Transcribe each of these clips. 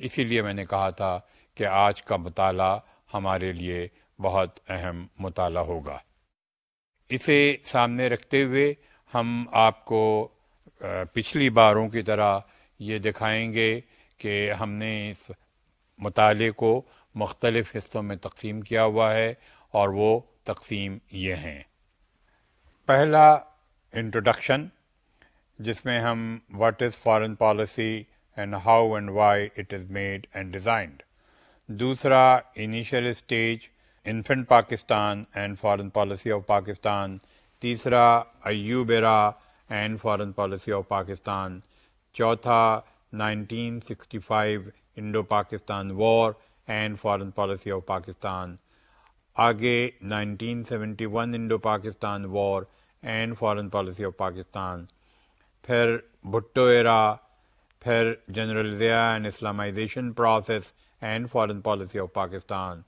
اسی لیے میں نے کہا تھا کہ آج کا مطالعہ ہمارے لیے بہت اہم مطالعہ ہوگا۔ اسے سامنے رکھتے ہوئے ہم آپ کو پچھلی باروں کی طرح یہ دکھائیں گے کہ ہم نے اس مطالعے کو مختلف حصوں میں تقسیم کیا ہوا ہے، اور وہ تقسیم یہ ہیں۔ پہلا انٹروڈکشن، جس میں ہم what is foreign policy and how and why it is made and designed. دوسرا initial stage, infant Pakistan and foreign policy of Pakistan. تیسرا Ayub era and foreign policy of Pakistan. چوتھا 1965 Indo Pakistan war and foreign policy of Pakistan. آگے 1971 Indo Pakistan war and foreign policy of Pakistan. پھر Bhutto era, پھر general Zia and Islamization process and foreign policy of Pakistan.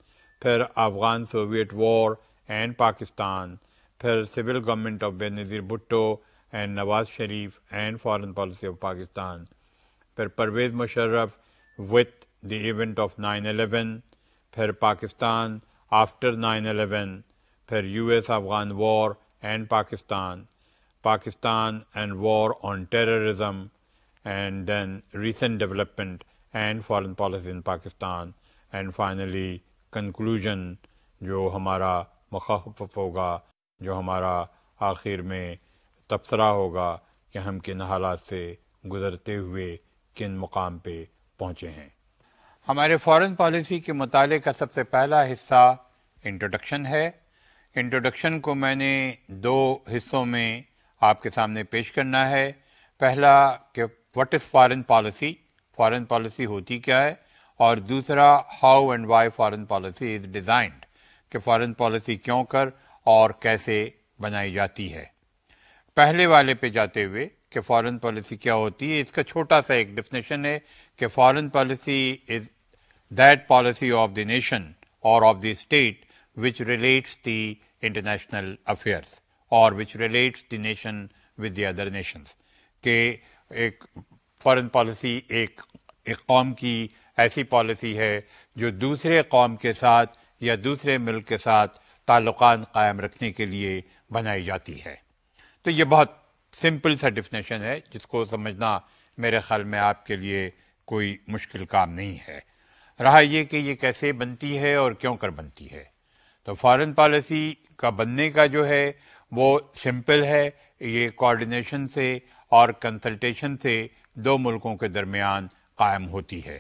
پھر Afghan Soviet war and Pakistan. پھر civil government of Benazir Bhutto and Nawaz Sharif and foreign policy of Pakistan. پھر Pervez Musharraf with the event of 9/11۔ پھر Pakistan after 9/11۔ پھر US Afghan war and Pakistan, Pakistan and war on terrorism, and then recent development and foreign policy in Pakistan, and finally conclusion جو ہمارا مخفف ہوگا، جو ہمارا آخر میں تبصرہ ہوگا کہ ہم کن حالات سے گزرتے ہوئے کن مقام پہ پہنچے ہیں۔ ہمارے فارن پالیسی کے مطالعے کا سب سے پہلا حصہ انٹروڈکشن ہے۔ انٹروڈکشن کو میں نے دو حصوں میں آپ کے سامنے پیش کرنا ہے۔ پہلا کہ what is foreign policy, foreign policy ہوتی کیا ہے، اور دوسرا how and why foreign policy is designed, کہ فارن پالیسی کیوں کر اور کیسے بنائی جاتی ہے۔ پہلے والے پہ جاتے ہوئے کہ فارن پالیسی کیا ہوتی ہے، اس کا چھوٹا سا ایک ڈیفینیشن ہے کہ foreign policy is that policy of the nation اور of the state which relates the international affairs or which relates the nation with the other nations، کہ ایک فارن پالیسی ایک قوم کی ایسی پالیسی ہے جو دوسرے قوم کے ساتھ یا دوسرے ملک کے ساتھ تعلقات قائم رکھنے کے لیے بنائی جاتی ہے۔ تو یہ بہت سمپل سا ڈیفینیشن ہے جس کو سمجھنا میرے خیال میں آپ کے لیے کوئی مشکل کام نہیں ہے۔ رہا یہ کہ یہ کیسے بنتی ہے اور کیوں کر بنتی ہے، تو فارن پالیسی کا بننے کا جو ہے وہ سمپل ہے، یہ کوآرڈینیشن سے اور کنسلٹیشن سے دو ملکوں کے درمیان قائم ہوتی ہے،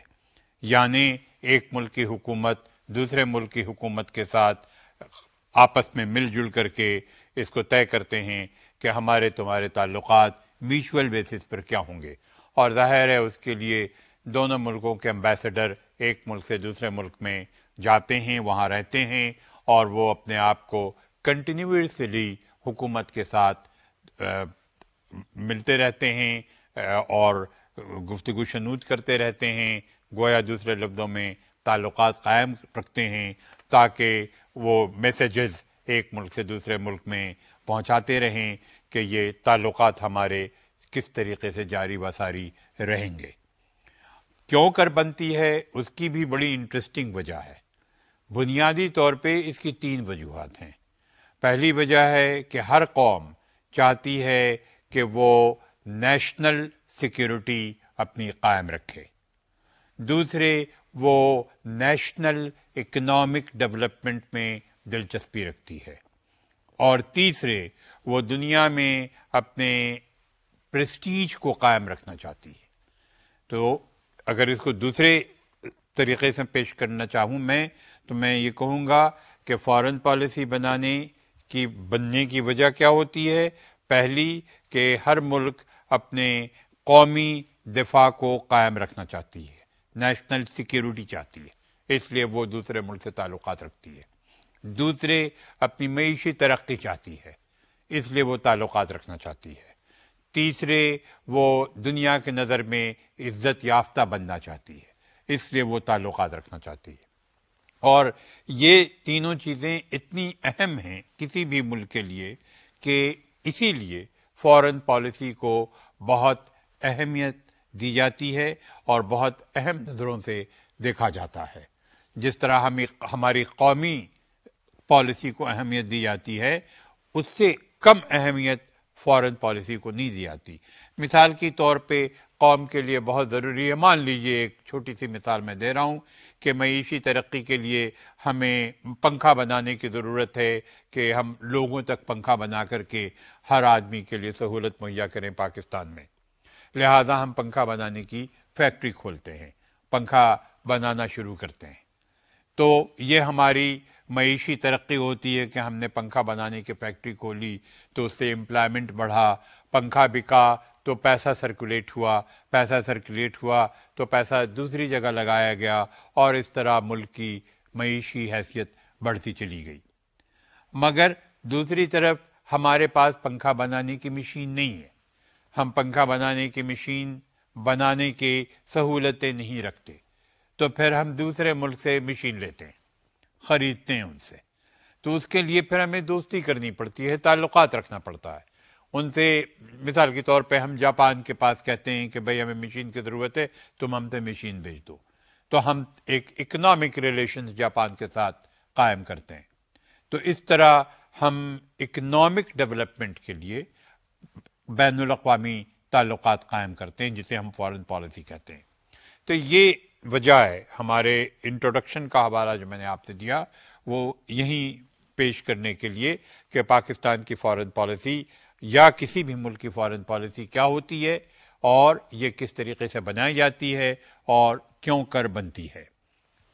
یعنی ایک ملک کی حکومت دوسرے ملک کی حکومت کے ساتھ آپس میں مل جل کر کے اس کو طے کرتے ہیں کہ ہمارے تمہارے تعلقات میوچول بیسس پر کیا ہوں گے، اور ظاہر ہے اس کے لیے دونوں ملکوں کے امبیسڈر ایک ملک سے دوسرے ملک میں جاتے ہیں، وہاں رہتے ہیں، اور وہ اپنے آپ کو کنٹینیوسلی حکومت کے ساتھ ملتے رہتے ہیں اور گفتگو شنود کرتے رہتے ہیں، گویا دوسرے لفظوں میں تعلقات قائم رکھتے ہیں تاکہ وہ میسیجز ایک ملک سے دوسرے ملک میں پہنچاتے رہیں کہ یہ تعلقات ہمارے کس طریقے سے جاری و ساری رہیں گے۔ کیوں کر بنتی ہے اس کی بھی بڑی انٹرسٹنگ وجہ ہے۔ بنیادی طور پہ اس کی تین وجوہات ہیں۔ پہلی وجہ ہے کہ ہر قوم چاہتی ہے کہ وہ نیشنل سیکیورٹی اپنی قائم رکھے، دوسرے وہ نیشنل اکنامک ڈیولپمنٹ میں دلچسپی رکھتی ہے، اور تیسرے وہ دنیا میں اپنے پریسٹیج کو قائم رکھنا چاہتی ہے۔ تو اگر اس کو دوسرے طریقے سے پیش کرنا چاہوں میں تو میں یہ کہوں گا کہ فارن پالیسی بننے کی وجہ کیا ہوتی ہے؟ پہلی کہ ہر ملک اپنے قومی دفاع کو قائم رکھنا چاہتی ہے، نیشنل سیکیورٹی چاہتی ہے، اس لیے وہ دوسرے ملک سے تعلقات رکھتی ہے۔ دوسرے اپنی معیشی ترقی چاہتی ہے، اس لیے وہ تعلقات رکھنا چاہتی ہے۔ تیسرے وہ دنیا کے نظر میں عزت یافتہ بننا چاہتی ہے، اس لیے وہ تعلقات رکھنا چاہتی ہے۔ اور یہ تینوں چیزیں اتنی اہم ہیں کسی بھی ملک کے لیے کہ اسی لیے فارن پالیسی کو بہت اہمیت دی جاتی ہے اور بہت اہم نظروں سے دیکھا جاتا ہے. جس طرح ہماری قومی پالیسی کو اہمیت دی جاتی ہے اس سے کم اہمیت فارن پالیسی کو نہیں دی جاتی. مثال کے طور پہ قوم کے لیے بہت ضروری ہے، مان لیجئے ایک چھوٹی سی مثال میں دے رہا ہوں کہ معیشی ترقی کے لیے ہمیں پنکھا بنانے کی ضرورت ہے کہ ہم لوگوں تک پنکھا بنا کر کے ہر آدمی کے لیے سہولت مہیا کریں پاکستان میں. لہٰذا ہم پنکھا بنانے کی فیکٹری کھولتے ہیں، پنکھا بنانا شروع کرتے ہیں. تو یہ ہماری معیشی ترقی ہوتی ہے کہ ہم نے پنکھا بنانے کی فیکٹری کھولی تو اس سے امپلائمنٹ بڑھا، پنکھا بکا تو پیسہ سرکولیٹ ہوا تو پیسہ دوسری جگہ لگایا گیا اور اس طرح ملک کی معیشی حیثیت بڑھتی چلی گئی. مگر دوسری طرف ہمارے پاس پنکھا بنانے کی مشین نہیں ہے، ہم پنکھا بنانے کی مشین بنانے کے سہولتیں نہیں رکھتے، تو پھر ہم دوسرے ملک سے مشین لیتے ہیں، خریدتے ہیں ان سے. تو اس کے لیے پھر ہمیں دوستی کرنی پڑتی ہے، تعلقات رکھنا پڑتا ہے ان سے. مثال کے طور پہ ہم جاپان کے پاس کہتے ہیں کہ بھئی ہمیں مشین کی ضرورت ہے، تم ہم سے مشین بھیج دو. تو ہم ایک اکنامک ریلیشنز جاپان کے ساتھ قائم کرتے ہیں. تو اس طرح ہم اکنامک ڈیولپمنٹ کے لیے بین الاقوامی تعلقات قائم کرتے ہیں جسے ہم فارن پالیسی کہتے ہیں. تو یہ وجہ ہے. ہمارے انٹروڈکشن کا حوالہ جو میں نے آپ سے دیا وہ یہیں پیش کرنے کے لیے کہ پاکستان کی فارن پالیسی یا کسی بھی ملک کی فارن پالیسی کیا ہوتی ہے اور یہ کس طریقے سے بنائی جاتی ہے اور کیوں کر بنتی ہے.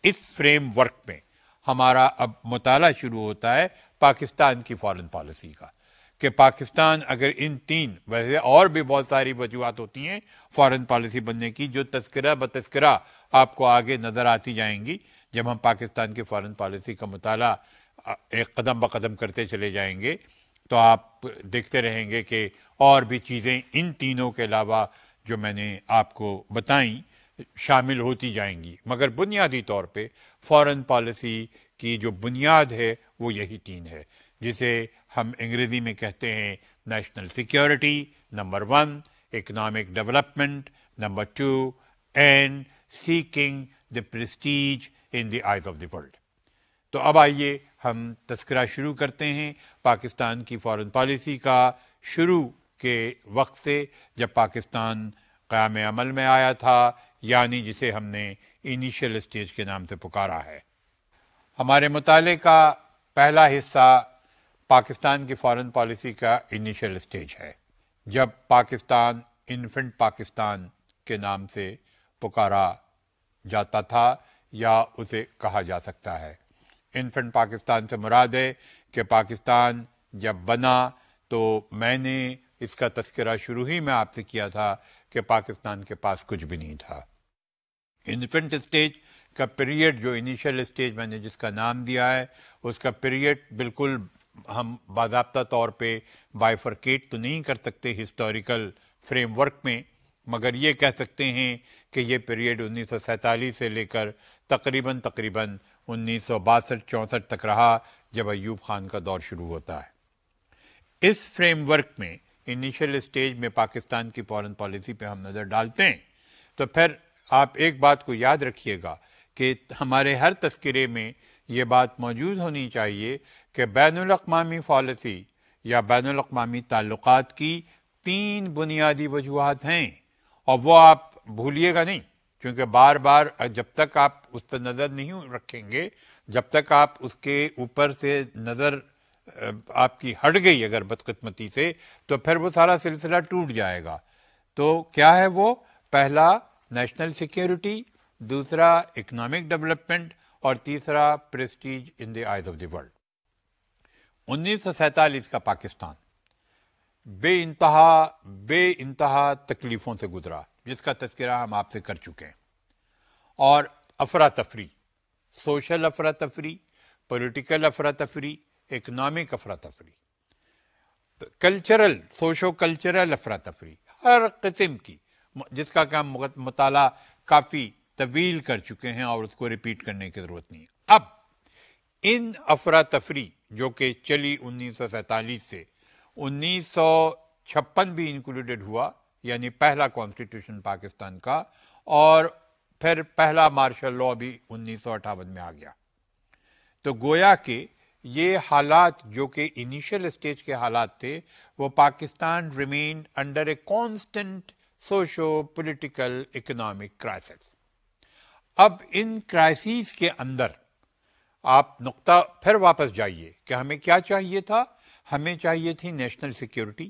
اس فریم ورک میں ہمارا اب مطالعہ شروع ہوتا ہے پاکستان کی فارن پالیسی کا کہ پاکستان اگر ان تین، ویسے اور بھی بہت ساری وجوہات ہوتی ہیں فارن پالیسی بننے کی جو تذکرہ بتذکرہ آپ کو آگے نظر آتی جائیں گی جب ہم پاکستان کی فارن پالیسی کا مطالعہ ایک قدم بقدم کرتے چلے جائیں گے تو آپ دیکھتے رہیں گے کہ اور بھی چیزیں ان تینوں کے علاوہ جو میں نے آپ کو بتائیں شامل ہوتی جائیں گی. مگر بنیادی طور پہ فارن پالیسی کی جو بنیاد ہے وہ یہی تین ہے جسے ہم انگریزی میں کہتے ہیں national security number 1، economic development number 2، and seeking the prestige in the eyes of the world. تو اب آئیے ہم تذکرہ شروع کرتے ہیں پاکستان کی فارن پالیسی کا شروع کے وقت سے جب پاکستان قیام عمل میں آیا تھا، یعنی جسے ہم نے انیشیل اسٹیج کے نام سے پکارا ہے. ہمارے مطالعے کا پہلا حصہ پاکستان کی فارن پالیسی کا انیشیل اسٹیج ہے، جب پاکستان انفنٹ پاکستان کے نام سے پکارا جاتا تھا یا اسے کہا جا سکتا ہے. انفنٹ پاکستان سے مراد ہے کہ پاکستان جب بنا تو میں نے اس کا تذکرہ شروع ہی میں آپ سے کیا تھا کہ پاکستان کے پاس کچھ بھی نہیں تھا. انفنٹ اسٹیج کا پیریڈ، جو انیشیل اسٹیج میں نے جس کا نام دیا ہے، اس کا پیریڈ بالکل ہم باضابطہ طور پہ بائیفرکیٹ تو نہیں کر سکتے ہسٹوریکل فریم ورک میں، مگر یہ کہہ سکتے ہیں کہ یہ پیریڈ 1947 سے لے کر تقریباً 1962-64 تک رہا جب ایوب خان کا دور شروع ہوتا ہے. اس فریم ورک میں انیشیل اسٹیج میں پاکستان کی فارن پالیسی پہ ہم نظر ڈالتے ہیں تو پھر آپ ایک بات کو یاد رکھیے گا کہ ہمارے ہر تذکرے میں یہ بات موجود ہونی چاہیے کہ بین الاقوامی پالیسی یا بین الاقوامی تعلقات کی 3 بنیادی وجوہات ہیں، اور وہ آپ بھولیے گا نہیں، کیونکہ بار بار جب تک آپ اس پر نظر نہیں رکھیں گے، جب تک آپ اس کے اوپر سے نظر آپ کی ہٹ گئی اگر بدقسمتی سے، تو پھر وہ سارا سلسلہ ٹوٹ جائے گا. تو کیا ہے وہ؟ پہلا نیشنل سیکیورٹی، دوسرا اکنامک ڈیولپمنٹ، اور تیسرا prestige in the eyes of the world. 1947 کا پاکستان بے انتہا تکلیفوں سے گزرا جس کا تذکرہ ہم آپ سے کر چکے ہیں، اور افراتفری، سوشل افراتفری، پولیٹیکل افراتفری، اکنامک افراتفری، کلچرل، سوشو کلچرل افراتفری، ہر قسم کی، جس کا کہ ہم مطالعہ کافی طویل کر چکے ہیں اور اس کو ریپیٹ کرنے کی ضرورت نہیں ہے. اب ان افراتفری جو کہ چلی 1947 سے 1956 بھی انکلوڈیڈ ہوا، یعنی پہلا کانسٹیٹیوشن پاکستان کا، اور پھر پہلا مارشل لاء بھی 1958 میں آ گیا۔ تو گویا کہ یہ حالات جو کہ انیشل اسٹیج کے حالات تھے، وہ Pakistan remained under a constant socio political economic crisis. اب ان کرائسس کے اندر آپ نقطہ پھر واپس جائیے کہ ہمیں کیا چاہیے تھا۔ ہمیں چاہیے تھی نیشنل سیکیورٹی،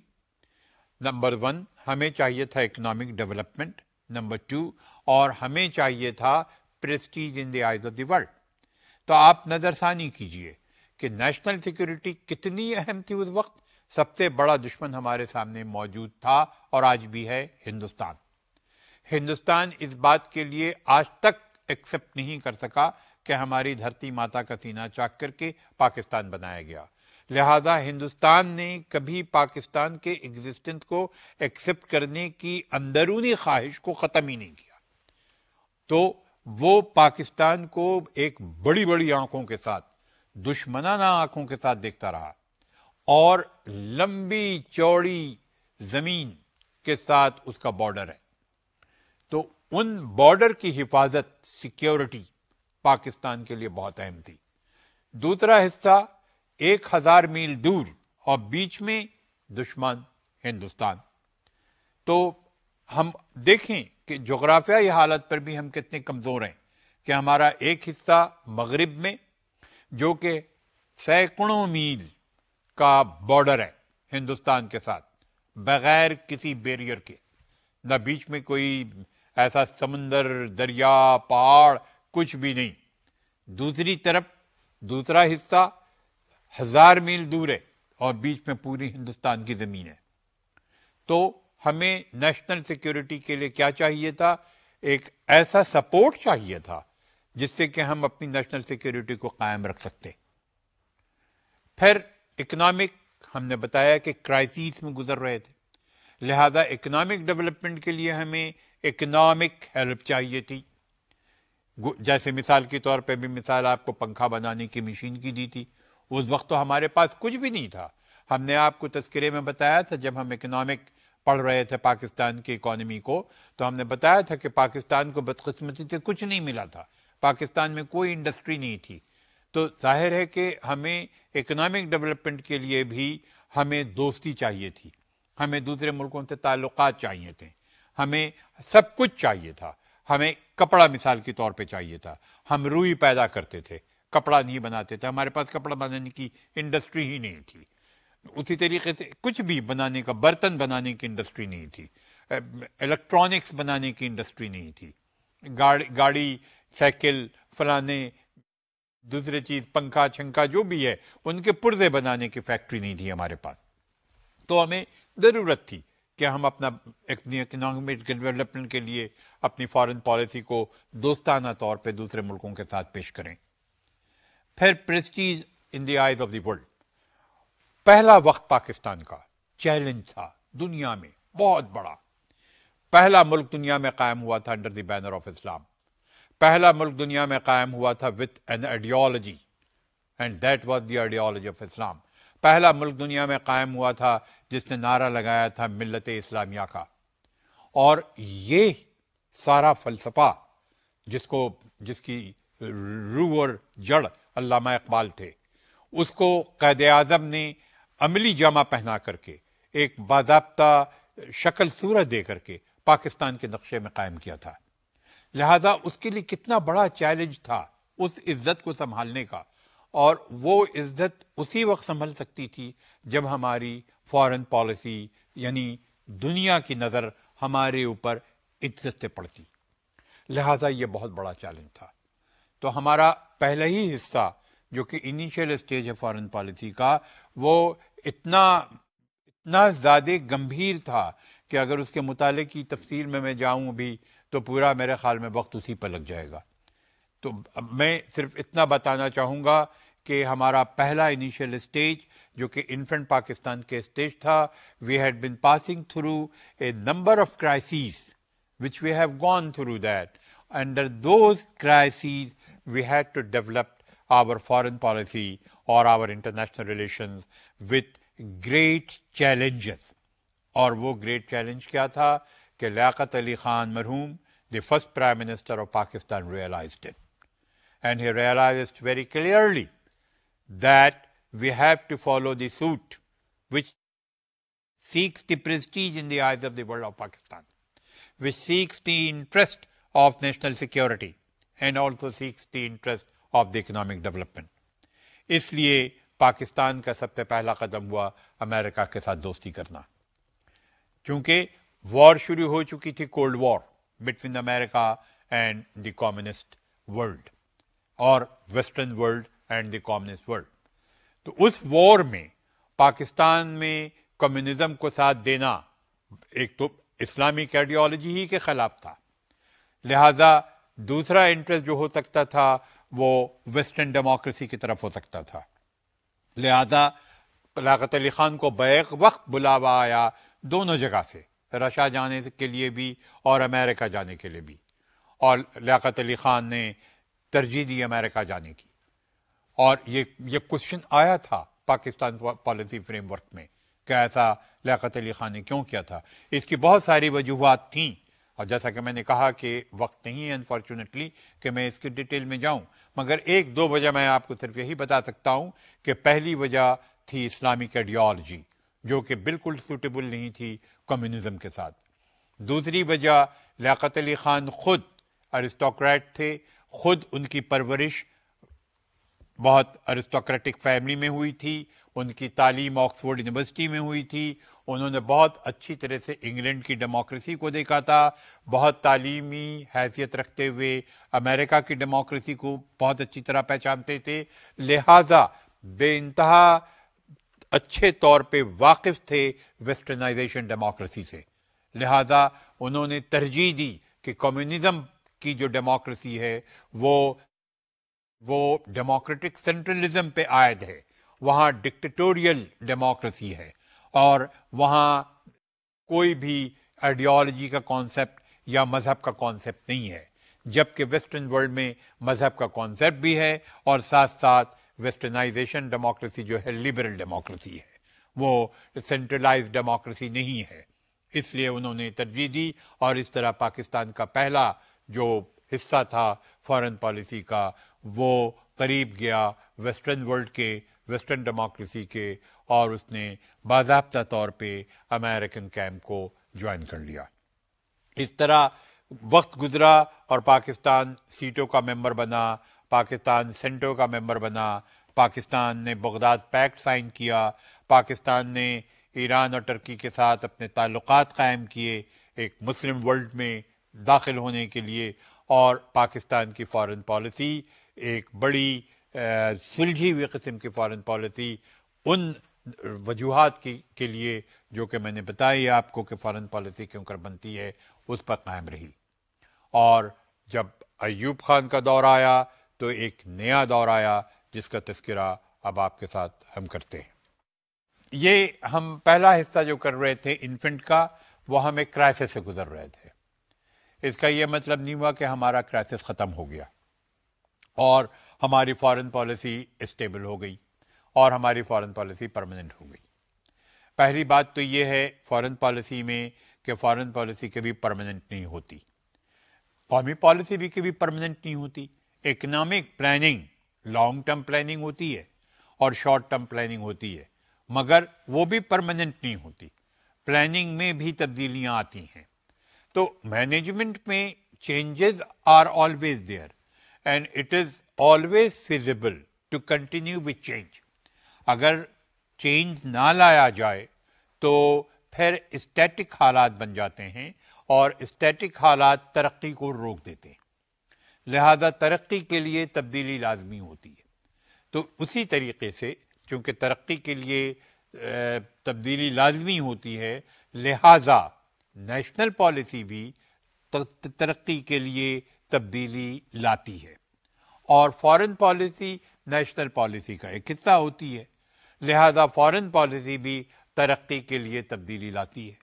نمبر 1، ہمیں چاہیے تھا اکنامک ڈیولپمنٹ، نمبر 2، اور ہمیں چاہیے تھا prestige in the eyes of the world. تو آپ نظر ثانی کیجئے کہ نیشنل سیکیورٹی کتنی اہم تھی اس وقت۔ سب سے بڑا دشمن ہمارے سامنے موجود تھا اور آج بھی ہے، ہندوستان۔ ہندوستان اس بات کے لیے آج تک ایکسپٹ نہیں کر سکا کہ ہماری دھرتی ماتا کا سینہ چاک کر کے پاکستان بنایا گیا، لہذا ہندوستان نے کبھی پاکستان کے ایگزسٹنس کو ایکسپٹ کرنے کی اندرونی خواہش کو ختم ہی نہیں کیا۔ تو وہ پاکستان کو ایک بڑی بڑی آنکھوں کے ساتھ، دشمنانہ آنکھوں کے ساتھ دیکھتا رہا، اور لمبی چوڑی زمین کے ساتھ اس کا بارڈر ہے۔ تو ان بارڈر کی حفاظت، سیکیورٹی پاکستان کے لیے بہت اہم تھی۔ دوسرا حصہ 1000 میل دور اور بیچ میں دشمن ہندوستان۔ تو ہم دیکھیں کہ جغرافیائی حالت پر بھی ہم کتنے کمزور ہیں کہ ہمارا ایک حصہ مغرب میں جو کہ سینکڑوں میل کا بارڈر ہے ہندوستان کے ساتھ، بغیر کسی بیریئر کے، نہ بیچ میں کوئی ایسا سمندر، دریا، پہاڑ، کچھ بھی نہیں۔ دوسری طرف دوسرا حصہ 1000 میل دور ہے اور بیچ میں پوری ہندوستان کی زمین ہے۔ تو ہمیں نیشنل سیکیورٹی کے لیے کیا چاہیے تھا؟ ایک ایسا سپورٹ چاہیے تھا جس سے کہ ہم اپنی نیشنل سیکیورٹی کو قائم رکھ سکتے۔ پھر اکنامک، ہم نے بتایا کہ کرائسس میں گزر رہے تھے، لہذا اکنامک ڈیولپمنٹ کے لیے ہمیں اکنامک ہیلپ چاہیے تھی۔ جیسے مثال کے طور پہ بھی مثال آپ کو پنکھا بنانے کی مشین کی دی تھی، اس وقت تو ہمارے پاس کچھ بھی نہیں تھا۔ ہم نے آپ کو تذکرے میں بتایا تھا جب ہم اکنامک پڑھ رہے تھے پاکستان کی اکانومی کو، تو ہم نے بتایا تھا کہ پاکستان کو بدقسمتی سے کچھ نہیں ملا تھا، پاکستان میں کوئی انڈسٹری نہیں تھی۔ تو ظاہر ہے کہ ہمیں اکنامک ڈیولپمنٹ کے لیے بھی ہمیں دوستی چاہیے تھی، ہمیں دوسرے ملکوں سے تعلقات چاہیے تھے، ہمیں سب کچھ چاہیے تھا۔ ہمیں کپڑا مثال کے طور پہ چاہیے تھا، ہم روئی پیدا کرتے تھے، کپڑا نہیں بناتے تھے، ہمارے پاس کپڑا بنانے کی انڈسٹری ہی نہیں تھی۔ اسی طریقے سے کچھ بھی بنانے کا، برتن بنانے کی انڈسٹری نہیں تھی، الیکٹرانکس بنانے کی انڈسٹری نہیں تھی، گاڑی، سائیکل، فلانے دوسرے چیز، پنکھا چھنکا جو بھی ہے، ان کے پرزے بنانے کی فیکٹری نہیں تھی ہمارے پاس۔ تو ہمیں ضرورت تھی کہ ہم اپنا اکنامک ڈیولپمنٹ کے لیے اپنی فارن پالیسی کو دوستانہ طور پہ دوسرے ملکوں کے ساتھ پیش کریں۔ پھر prestige in the eyes of the world, پہلا وقت پاکستان کا چیلنج تھا دنیا میں بہت بڑا۔ پہلا ملک دنیا میں قائم ہوا تھا under the banner of Islam, پہلا ملک دنیا میں قائم ہوا تھا with an ideology, and that was the ideology of Islam. پہلا ملک دنیا میں قائم ہوا تھا جس نے نعرہ لگایا تھا ملت اسلامیہ کا، اور یہ سارا فلسفہ جس کی روح اور جڑ علامہ اقبال تھے، اس کو قائد اعظم نے عملی جامہ پہنا کر کے، ایک باضابطہ شکل صورت دے کر کے پاکستان کے نقشے میں قائم کیا تھا۔ لہذا اس کے لیے کتنا بڑا چیلنج تھا اس عزت کو سنبھالنے کا، اور وہ عزت اسی وقت سنبھل سکتی تھی جب ہماری فارن پالیسی، یعنی دنیا کی نظر ہمارے اوپر عزت سے پڑتی۔ لہذا یہ بہت بڑا چیلنج تھا۔ تو ہمارا پہلا ہی حصہ جو کہ انیشیل اسٹیج ہے فارن پالیسی کا، وہ اتنا زیادہ گمبھیر تھا کہ اگر اس کے مطالعے کی تفصیل میں جاؤں بھی تو پورا میرے خیال میں وقت اسی پر لگ جائے گا۔ تو میں صرف اتنا بتانا چاہوں گا کہ ہمارا پہلا انیشیل اسٹیج جو کہ انفنٹ پاکستان کے اسٹیج تھا، we had been passing through a number of crises which we have gone through that. Under those crises, we had to develop our foreign policy or our international relations with great challenges. اور وہ great challenge کیا تھا کہ لیاقت علی خان مرحوم the first Prime Minister of Pakistan realized it. And he realized very clearly that we have to follow the suit which seeks the prestige in the eyes of the world of Pakistan, which seeks the interest of national security and also seeks the interest of the economic development. اس لیے پاکستان کا سب سے پہلا قدم ہوا امریکہ کے ساتھ دوستی کرنا، چونکہ وار شروع ہو چکی تھی، cold war between America and the communist world اور western world and the communist world. تو اس وار میں پاکستان میں کمیونزم کو ساتھ دینا ایک تو اسلامک آئیڈیالوجی ہی کے خلاف تھا، لہٰذا دوسرا انٹرسٹ جو ہو سکتا تھا وہ ویسٹرن ڈیموکریسی کی طرف ہو سکتا تھا. لہذا لیاقت علی خان کو بیک وقت بلاوا آیا دونوں جگہ سے، رشا جانے کے لیے بھی اور امریکہ جانے کے لیے بھی، اور لیاقت علی خان نے ترجیح دی امریکہ جانے کی. اور یہ کوشچن آیا تھا پاکستان پالیسی فریم ورک میں کہ ایسا لیاقت علی خان نے کیوں کیا تھا. اس کی بہت ساری وجوہات تھیں، اور جیسا کہ میں نے کہا کہ وقت نہیں ہے انفارچونیٹلی کہ میں اس کی ڈیٹیل میں جاؤں، مگر ایک دو وجہ میں آپ کو صرف یہی بتا سکتا ہوں کہ پہلی وجہ تھی اسلامک آئیڈیالوجی جو کہ بالکل سوٹیبل نہیں تھی کمیونزم کے ساتھ. دوسری وجہ لیاقت علی خان خود ارسٹوکریٹ تھے، خود ان کی پرورش بہت ارسٹوکریٹک فیملی میں ہوئی تھی، ان کی تعلیم آکسفورڈ یونیورسٹی میں ہوئی تھی، انہوں نے بہت اچھی طرح سے انگلینڈ کی ڈیموکریسی کو دیکھا تھا، بہت تعلیمی حیثیت رکھتے ہوئے امریکہ کی ڈیموکریسی کو بہت اچھی طرح پہچانتے تھے، لہٰذا بے انتہا اچھے طور پہ واقف تھے ویسٹرنائزیشن ڈیموکریسی سے. لہٰذا انہوں نے ترجیح دی کہ کمیونزم کی جو ڈیموکریسی ہے وہ ڈیموکریٹک سینٹرلزم پہ عائد ہے، وہاں ڈکٹیٹوریل ڈیموکریسی ہے اور وہاں کوئی بھی آئیڈیالوجی کا کانسیپٹ یا مذہب کا کانسیپٹ نہیں ہے، جبکہ ویسٹرن ورلڈ میں مذہب کا کانسیپٹ بھی ہے اور ساتھ ساتھ ویسٹرنائزیشن ڈیموکریسی جو ہے لبرل ڈیموکریسی ہے، وہ سینٹرلائز ڈیموکریسی نہیں ہے. اس لیے انہوں نے ترجیح دی اور اس طرح پاکستان کا پہلا جو حصہ تھا فارن پالیسی کا وہ قریب گیا ویسٹرن ورلڈ کے، ویسٹرن ڈیموکریسی کے، اور اس نے باضابطہ طور پہ امریکن کیمپ کو جوائن کر لیا. اس طرح وقت گزرا اور پاکستان سیٹو کا ممبر بنا، پاکستان سینٹو کا ممبر بنا، پاکستان نے بغداد پیکٹ سائن کیا، پاکستان نے ایران اور ترکی کے ساتھ اپنے تعلقات قائم کیے ایک مسلم ورلڈ میں داخل ہونے کے لیے، اور پاکستان کی فارن پالیسی ایک بڑی سلجھی ہوئی قسم کی فارن پالیسی ان وجوہات کے لیے جو کہ میں نے بتائی آپ کو کہ فارن پالیسی کیوں کر بنتی ہے اس پر قائم رہی. اور جب ایوب خان کا دور آیا تو ایک نیا دور آیا جس کا تذکرہ اب آپ کے ساتھ ہم کرتے ہیں. یہ ہم پہلا حصہ جو کر رہے تھے انفنٹ کا، وہ ہم ایک کرائسس سے گزر رہے تھے. اس کا یہ مطلب نہیں ہوا کہ ہمارا کرائسس ختم ہو گیا اور ہماری فارن پالیسی اسٹیبل ہو گئی اور ہماری فارن پالیسی پرماننٹ ہو گئی. پہلی بات تو یہ ہے فارن پالیسی میں کہ فارن پالیسی کبھی پرماننٹ نہیں ہوتی، قومی پالیسی بھی کبھی پرماننٹ نہیں ہوتی. Economic planning long term planning ہوتی ہے اور شارٹ ٹرم پلاننگ ہوتی ہے، مگر وہ بھی پرماننٹ نہیں ہوتی، پلاننگ میں بھی تبدیلیاں آتی ہیں. تو مینجمنٹ میں changes are always there and it is always feasible to continue with change. اگر چینج نہ لایا جائے تو پھر اسٹیٹک حالات بن جاتے ہیں اور اسٹیٹک حالات ترقی کو روک دیتے ہیں. لہذا ترقی کے لیے تبدیلی لازمی ہوتی ہے. تو اسی طریقے سے چونکہ ترقی کے لیے تبدیلی لازمی ہوتی ہے، لہذا نیشنل پالیسی بھی ترقی کے لیے تبدیلی لاتی ہے اور فارن پالیسی نیشنل پالیسی کا ایک حصہ ہوتی ہے، لہذا فارن پالیسی بھی ترقی کے لیے تبدیلی لاتی ہے.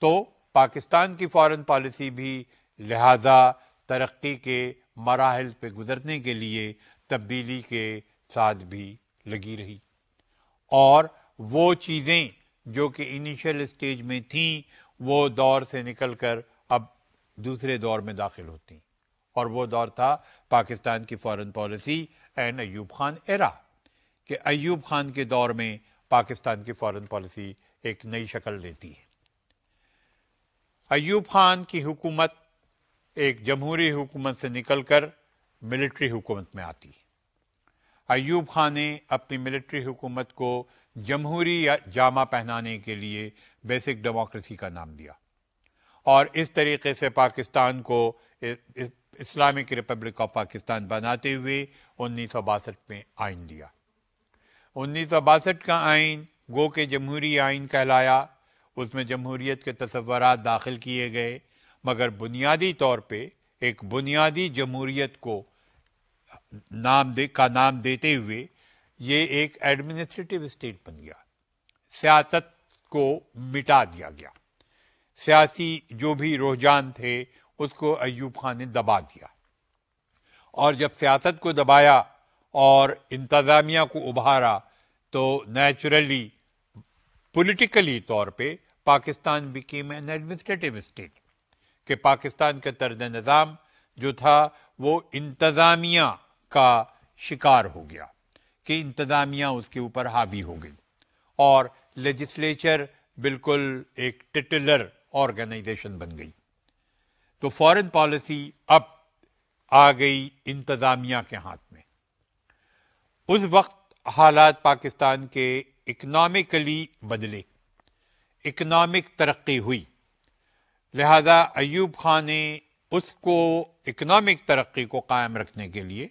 تو پاکستان کی فارن پالیسی بھی لہذا ترقی کے مراحل پہ گزرنے کے لیے تبدیلی کے ساتھ بھی لگی رہی، اور وہ چیزیں جو کہ انیشل اسٹیج میں تھیں وہ دور سے نکل کر اب دوسرے دور میں داخل ہوتی، اور وہ دور تھا پاکستان کی foreign policy and Ayub Khan era, کہ ایوب خان کے دور میں پاکستان کی فارن پالیسی ایک نئی شکل لیتی ہے۔ ایوب خان کی حکومت ایک جمہوری حکومت سے نکل کر ملٹری حکومت میں آتی ہے۔ ایوب خان نے اپنی ملٹری حکومت کو جمہوری جامہ پہنانے کے لیے بیسک ڈیموکریسی کا نام دیا، اور اس طریقے سے پاکستان کو اسلامک ریپبلک آف پاکستان بناتے ہوئے 1962 میں آئین دیا۔ 1962 کا آئین گو کہ جمہوری آئین کہلایا، اس میں جمہوریت کے تصورات داخل کیے گئے، مگر بنیادی طور پہ ایک بنیادی جمہوریت کو نام دیتے ہوئے یہ ایک ایڈمنسٹریٹو اسٹیٹ بن گیا۔ سیاست کو مٹا دیا گیا، سیاسی جو بھی رجحان تھے اس کو ایوب خان نے دبا دیا، اور جب سیاست کو دبایا اور انتظامیہ کو ابھارا تو نیچرلی پولیٹیکلی طور پہ Pakistan became an administrative state, کہ پاکستان کا طرز نظام جو تھا وہ انتظامیہ کا شکار ہو گیا، کہ انتظامیہ اس کے اوپر حاوی ہو گئی، اور لیجسلیچر بالکل ایک ٹٹلر آرگنائزیشن بن گئی۔ تو فارن پالیسی اب آ گئی انتظامیہ کے ہاتھ میں۔ اس وقت حالات پاکستان کے اکنامکلی بدلے، اکنامک ترقی ہوئی، لہذا ایوب خان نے اس کو اکنامک ترقی کو قائم رکھنے کے لیے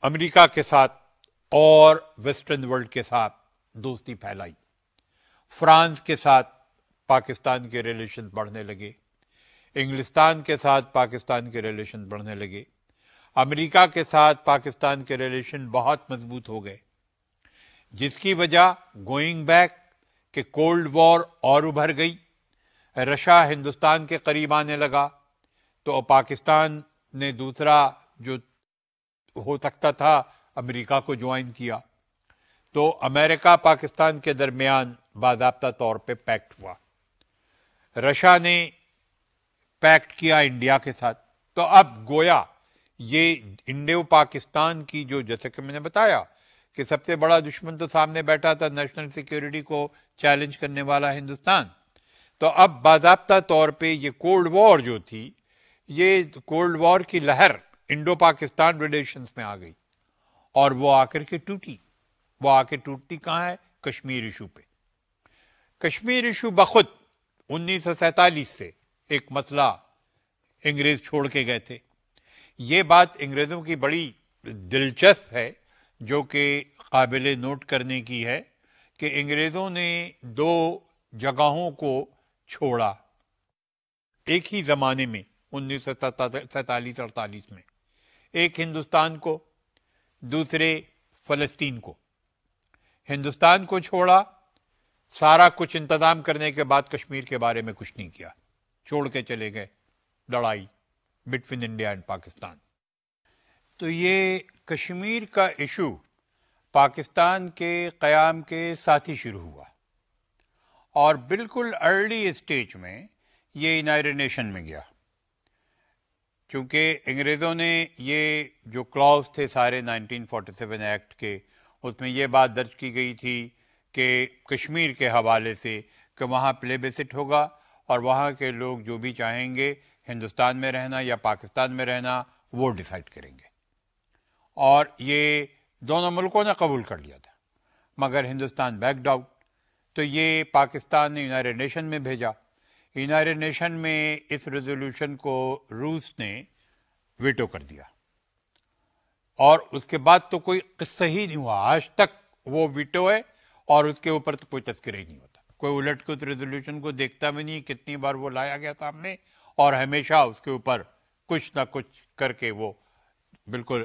امریکہ کے ساتھ اور ویسٹرن ورلڈ کے ساتھ دوستی پھیلائی۔ فرانس کے ساتھ پاکستان کے ریلیشن بڑھنے لگے، انگلستان کے ساتھ پاکستان کے ریلیشن بڑھنے لگے، امریکہ کے ساتھ پاکستان کے ریلیشن بہت مضبوط ہو گئے، جس کی وجہ گوئنگ بیک کہ کولڈ وار اور ابھر گئی، رشیا ہندوستان کے قریب آنے لگا، تو پاکستان نے دوسرا جو ہو سکتا تھا امریکہ کو جوائن کیا، تو امریکہ پاکستان کے درمیان باضابطہ طور پہ پیکٹ ہوا۔ رشیا نے پیکٹ کیا انڈیا کے ساتھ، تو اب گویا یہ انڈو پاکستان کی جو، جیسے کہ میں نے بتایا کہ سب سے بڑا دشمن تو سامنے بیٹھا تھا، نیشنل سیکیورٹی کو چیلنج کرنے والا ہندوستان، تو اب باضابطہ طور پہ یہ کولڈ وار جو تھی، یہ کولڈ وار کی لہر انڈو پاکستان ریلیشنز میں آ گئی، اور وہ آ کر کے ٹوٹی۔ وہ آ کے ٹوٹتی کہاں ہے؟ کشمیر ایشو پہ۔ کشمیر ایشو بخود 1947 سے ایک مسئلہ انگریز چھوڑ کے گئے تھے۔ یہ بات انگریزوں کی بڑی دلچسپ ہے، جو کہ قابل نوٹ کرنے کی ہے، کہ انگریزوں نے دو جگہوں کو چھوڑا ایک ہی زمانے میں 1947-48 میں، ایک ہندوستان کو، دوسرے فلسطین کو۔ ہندوستان کو چھوڑا، سارا کچھ انتظام کرنے کے بعد کشمیر کے بارے میں کچھ نہیں کیا، چھوڑ کے چلے گئے لڑائی بٹوین انڈیا اینڈ پاکستان۔ تو یہ کشمیر کا ایشو پاکستان کے قیام کے ساتھ ہی شروع ہوا، اور بالکل ارلی اسٹیج میں یہ یونائیٹڈ نیشن میں گیا، چونکہ انگریزوں نے یہ جو کلاؤز تھے سارے 1947 ایکٹ کے، اس میں یہ بات درج کی گئی تھی کہ کشمیر کے حوالے سے کہ وہاں پلیبسٹ ہوگا، اور وہاں کے لوگ جو بھی چاہیں گے ہندوستان میں رہنا یا پاکستان میں رہنا وہ ڈیسائیڈ کریں گے، اور یہ دونوں ملکوں نے قبول کر لیا تھا، مگر ہندوستان بیک ڈاؤن۔ تو یہ پاکستان نے یونائیٹڈ نیشن میں بھیجا۔ یونائیٹڈ نیشن میں اس ریزولوشن کو روس نے ویٹو کر دیا، اور اس کے بعد تو کوئی قصہ ہی نہیں ہوا، آج تک وہ ویٹو ہے، اور اس کے اوپر تو کوئی تذکرہ ہی نہیں ہوتا، کوئی الٹ کے اس ریزولوشن کو دیکھتا بھی نہیں، کتنی بار وہ لایا گیا سامنے، اور ہمیشہ اس کے اوپر کچھ نہ کچھ کر کے وہ بالکل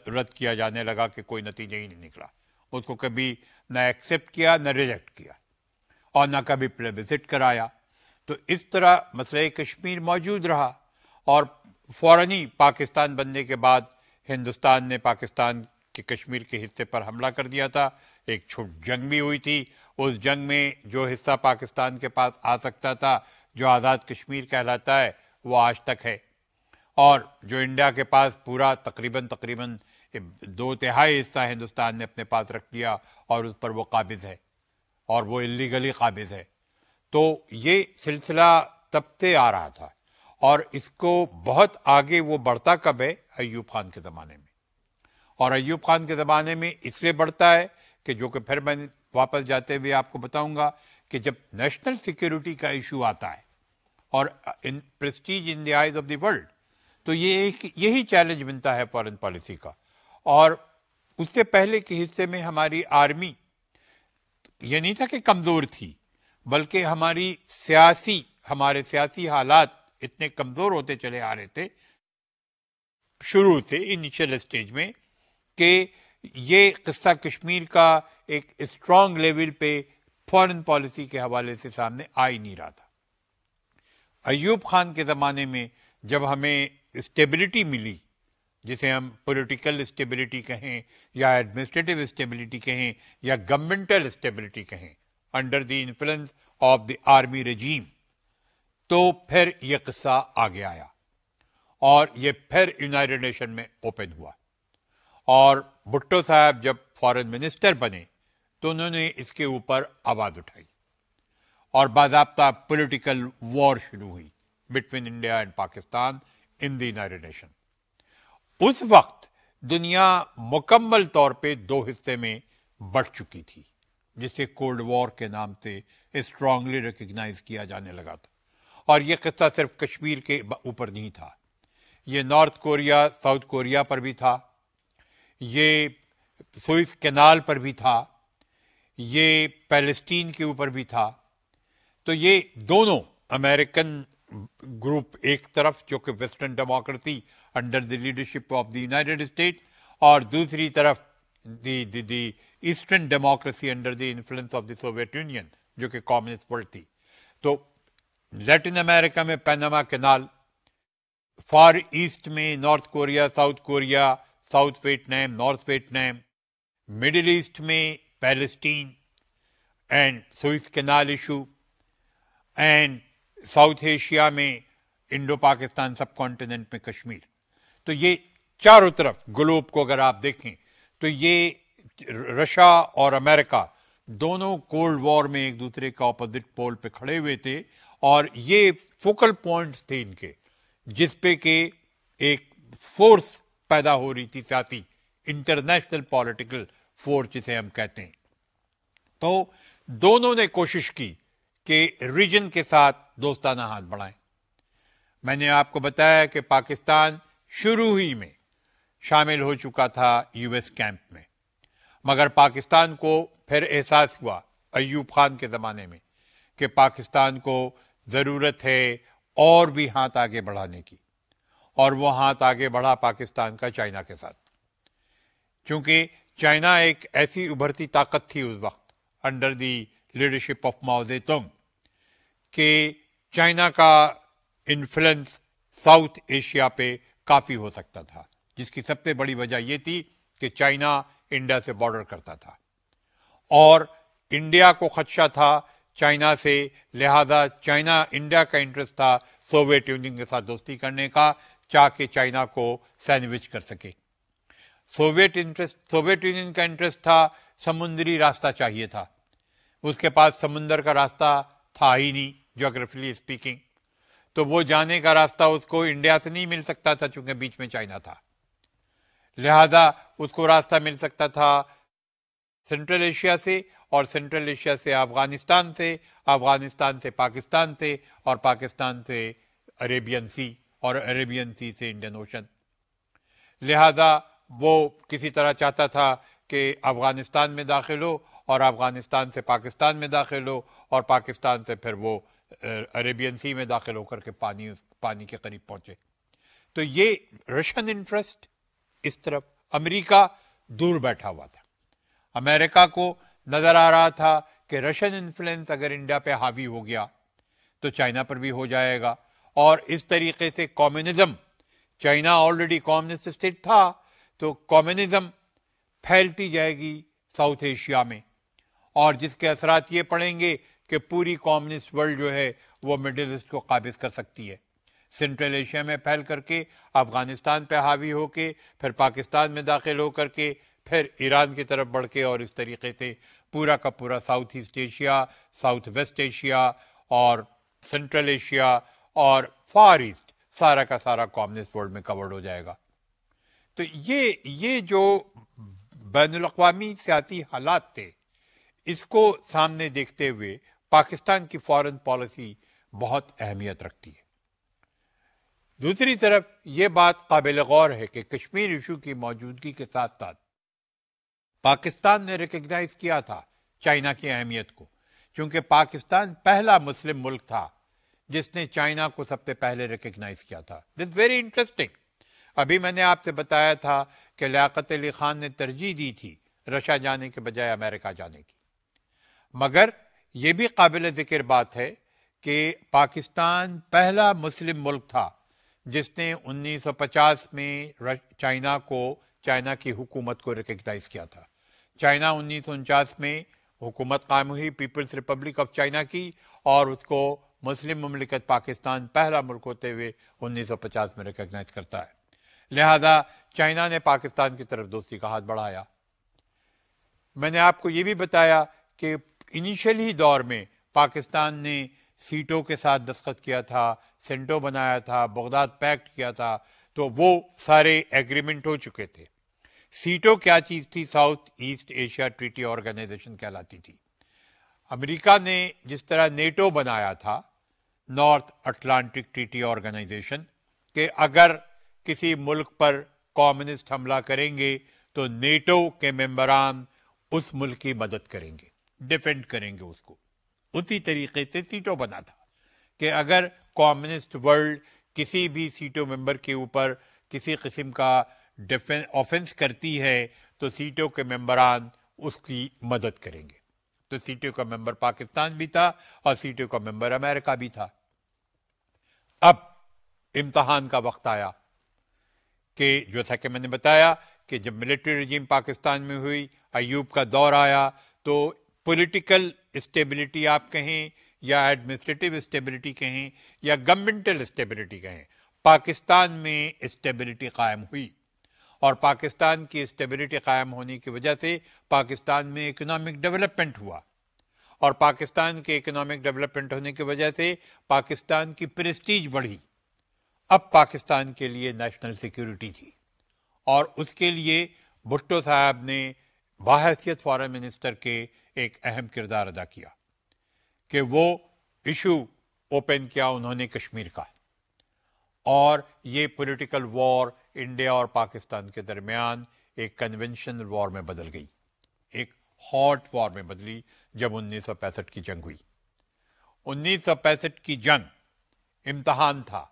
رد کیا جانے لگا، کہ کوئی نتیجہ ہی نہیں نکلا، اس کو کبھی نہ ایکسیپٹ کیا نہ ریجیکٹ کیا، اور نہ کبھی پلیبسٹ کرایا۔ تو اس طرح مسئلہ کشمیر موجود رہا، اور فوراً ہی پاکستان بننے کے بعد ہندوستان نے پاکستان کہ کشمیر کے حصے پر حملہ کر دیا تھا. ایک چھوٹ جنگ بھی ہوئی تھی. اس جنگ میں جو حصہ پاکستان کے پاس آ سکتا تھا جو آزاد کشمیر کہلاتا ہے وہ آج تک ہے, اور جو انڈیا کے پاس پورا تقریباً 2/3 حصہ ہندوستان نے اپنے پاس رکھ لیا اور اس پر وہ قابض ہے اور وہ اللیگلی قابض ہے. تو یہ سلسلہ تب سے آ رہا تھا, اور اس کو بہت آگے وہ بڑھتا کب ہے؟ ایوب خان کے زمانے میں. اور ایوب خان کے زمانے میں اس لیے بڑھتا ہے کہ جو کہ پھر میں واپس جاتے ہوئے آپ کو بتاؤں گا کہ جب نیشنل سیکیورٹی کا ایشو آتا ہے اور prestige in the eyes of the world, تو یہی چیلنج بنتا ہے فارن پالیسی کا. اور اس سے پہلے کے حصے میں ہماری آرمی یہ نہیں تھا کہ کمزور تھی, بلکہ ہمارے سیاسی حالات اتنے کمزور ہوتے چلے آ رہے تھے شروع سے انیشل اسٹیج میں کہ یہ قصہ کشمیر کا ایک اسٹرانگ لیول پہ فارن پالیسی کے حوالے سے سامنے آ ہی نہیں رہا تھا. ایوب خان کے زمانے میں جب ہمیں اسٹیبلٹی ملی, جسے ہم پولیٹیکل اسٹیبلٹی کہیں یا ایڈمنسٹریٹو اسٹیبلٹی کہیں یا گورنمنٹل اسٹیبلٹی کہیں under the influence of the army regime, تو پھر یہ قصہ آگے آیا اور یہ پھر یونائیٹڈ نیشن میں اوپن ہوا. اور بھٹو صاحب جب فارن منسٹر بنے تو انہوں نے اس کے اوپر آواز اٹھائی اور باضابطہ پولیٹیکل وار شروع ہوئی between India and Pakistan in the United Nation. اس وقت دنیا مکمل طور پہ 2 حصے میں بڑھ چکی تھی, جسے کولڈ وار کے نام سے اسٹرانگلی ریکگنائز کیا جانے لگا تھا. اور یہ قصہ صرف کشمیر کے اوپر نہیں تھا, یہ نارتھ کوریا ساؤتھ کوریا پر بھی تھا, یہ سوئس کینال پر بھی تھا, یہ پیلسٹین کے اوپر بھی تھا. تو یہ دونوں امریکن گروپ ایک طرف جو کہ western democracy under the leadership of the United State, اور دوسری طرف the eastern democracy under the influence of the Soviet Union جو کہ کمیونسٹ ورلڈ تھی. تو لیٹن امریکہ میں پیناما کینال, فار ایسٹ میں North Korea South Vietnam North Vietnam, middle east میں Palestine and Suez canal issue, and South Asia میں Indo Pakistan subcontinent میں کشمیر. تو یہ چاروں طرف گلوب کو اگر آپ دیکھیں تو یہ رشیا اور امریکہ دونوں کولڈ وار میں ایک دوسرے کا اپوزٹ پول پہ کھڑے ہوئے تھے, اور یہ فوکل پوائنٹس تھے ان کے جس پہ کہ ایک فورس پیدا ہو رہی تھی سیاسی, انٹرنیشنل پولیٹیکل فورس جسے ہم کہتے ہیں. تو دونوں نے کوشش کی کہ ریجن کے ساتھ دوستانہ ہاتھ بڑھائیں. میں نے آپ کو بتایا کہ پاکستان شروع ہی میں شامل ہو چکا تھا یو ایس کیمپ میں, مگر پاکستان کو پھر احساس ہوا ایوب خان کے زمانے میں کہ پاکستان کو ضرورت ہے اور بھی ہاتھ آگے بڑھانے کی, اور وہ ہاتھ آگے بڑھا پاکستان کا چائنا کے ساتھ. چونکہ چائنا ایک ایسی ابھرتی طاقت تھی اس وقت انڈر دی لیڈرشپ آف ماؤ زے تونگ کہ چائنا کا انفلوئنس ساؤتھ ایشیا پہ کافی ہو سکتا تھا, جس کی سب سے بڑی وجہ یہ تھی کہ چائنا انڈیا سے بارڈر کرتا تھا اور انڈیا کو خدشہ تھا چائنا سے, لہذا چائنا انڈیا کا انٹرسٹ تھا سوویت یونین کے ساتھ دوستی کرنے کا, چاہ کے چائنا کو سینڈوچ کر سکے. سوویت یونین کا انٹرسٹ تھا سمندری راستہ چاہیے تھا, اس کے پاس سمندر کا راستہ تھا ہی نہیں جیوگرافیکلی اسپیکنگ, تو وہ جانے کا راستہ اس کو انڈیا سے نہیں مل سکتا تھا چونکہ بیچ میں چائنا تھا. لہذا اس کو راستہ مل سکتا تھا سینٹرل ایشیا سے, اور سینٹرل ایشیا سے افغانستان سے پاکستان سے, اور پاکستان سے عربین سی, اور عربین سی سے انڈین اوشن. لہذا وہ کسی طرح چاہتا تھا کہ افغانستان میں داخل ہو, اور افغانستان سے پاکستان میں داخل ہو, اور پاکستان سے پھر وہ عربین سی میں داخل ہو کر کے پانی کے قریب پہنچے. تو یہ رشین انٹرسٹ اس طرف, امریکہ دور بیٹھا ہوا تھا. امریکہ کو نظر آ رہا تھا کہ رشین انفلوئنس اگر انڈیا پہ حاوی ہو گیا تو چائنا پر بھی ہو جائے گا, اور اس طریقے سے communism, China already communist state تھا, تو کمیونزم پھیلتی جائے گی ساؤتھ ایشیا میں، اور جس کے اثرات یہ پڑیں گے کہ پوری کمیونسٹ ورلڈ جو ہے وہ مڈل ایسٹ کو قابض کر سکتی ہے، سینٹرل ایشیا میں پھیل کر کے، افغانستان پہ حاوی ہو کے، پھر پاکستان میں داخل ہو کر کے، پھر ایران کی طرف بڑھ کے، اور اس طریقے سے پورا کا پورا south asset Asia, south west Asia اور سینٹرل ایشیا اور فار ایسٹ، سارا کا سارا کمیونسٹ ورلڈ میں کورڈ ہو جائے گا۔ تو یہ جو بین الاقوامی سیاسی حالات تھے، اس کو سامنے دیکھتے ہوئے پاکستان کی فارن پالیسی بہت اہمیت رکھتی ہے۔ دوسری طرف یہ بات قابل غور ہے کہ کشمیر ایشو کی موجودگی کے ساتھ ساتھ پاکستان نے ریکگنائز کیا تھا چائنا کی اہمیت کو، چونکہ پاکستان پہلا مسلم ملک تھا جس نے چائنا کو سب سے پہلے ریکگنائز کیا تھا۔ This very interesting. ابھی میں نے آپ سے بتایا تھا کہ لیاقت علی خان نے ترجیح دی تھی رشیا جانے کے بجائے امریکہ جانے کی، مگر یہ بھی قابل ذکر بات ہے کہ پاکستان پہلا مسلم ملک تھا جس نے 1950 میں چائنا کی حکومت کو ریکگنائز کیا تھا۔ چائنا 1949 میں حکومت قائم ہوئی پیپلز ریپبلک آف چائنا کی، اور اس کو مسلم مملکت پاکستان پہلا ملک ہوتے ہوئے 1950 میں ریکگنائز کرتا ہے۔ لہذا چائنا نے پاکستان کی طرف دوستی کا ہاتھ بڑھایا۔ میں نے آپ کو یہ بھی بتایا کہ انیشلی دور میں پاکستان نے سیٹوں کے ساتھ دستخط کیا تھا، سینٹو بنایا تھا، بغداد پیکٹ کیا تھا، تو وہ سارے ایگریمنٹ ہو چکے تھے۔ سیٹو کیا چیز تھی؟ South asset Asia Treaty Organization کہلاتی تھی۔ امریکہ نے جس طرح نیٹو بنایا تھا، نارتھ اٹلانٹک ٹریٹی آرگنائزیشن، کہ اگر کسی ملک پر کمیونسٹ حملہ کریں گے تو نیٹو کے ممبران اس ملک کی مدد کریں گے، ڈیفینڈ کریں گے اس کو، اسی طریقے سے سیٹو بنا تھا کہ اگر کمیونسٹ ورلڈ کسی بھی سیٹو ممبر کے اوپر کسی قسم کا آفنس کرتی ہے تو سیٹو کے ممبران اس کی مدد کریں گے۔ تو سیٹو کا ممبر پاکستان بھی تھا اور سیٹو کا ممبر امریکہ بھی تھا۔ اب امتحان کا وقت آیا کہ جیسا کہ میں نے بتایا کہ جب ملٹری رجیم پاکستان میں ہوئی، ایوب کا دور آیا، تو پولیٹیکل اسٹیبلٹی آپ کہیں یا ایڈمنسٹریٹو اسٹیبلٹی کہیں یا گورنمنٹل اسٹیبلٹی کہیں، پاکستان میں اسٹیبلٹی قائم ہوئی، اور پاکستان کی اسٹیبلٹی قائم ہونے کی وجہ سے پاکستان میں اکنامک ڈیولپمنٹ ہوا، اور پاکستان کے اکنامک ڈیولپمنٹ ہونے کی وجہ سے پاکستان کی پریسٹیج بڑھی۔ اب پاکستان کے لیے نیشنل سیکیورٹی تھی، اور اس کے لیے بھٹو صاحب نے بحیثیت فارن منسٹر کے ایک اہم کردار ادا کیا کہ وہ ایشو اوپن کیا انہوں نے کشمیر کا، اور یہ پولیٹیکل وار انڈیا اور پاکستان کے درمیان ایک کنونشنل وار میں بدل گئی، ایک ہاٹ وار میں بدلی جب 1965 کی جنگ ہوئی۔ 1965 کی جنگ امتحان تھا،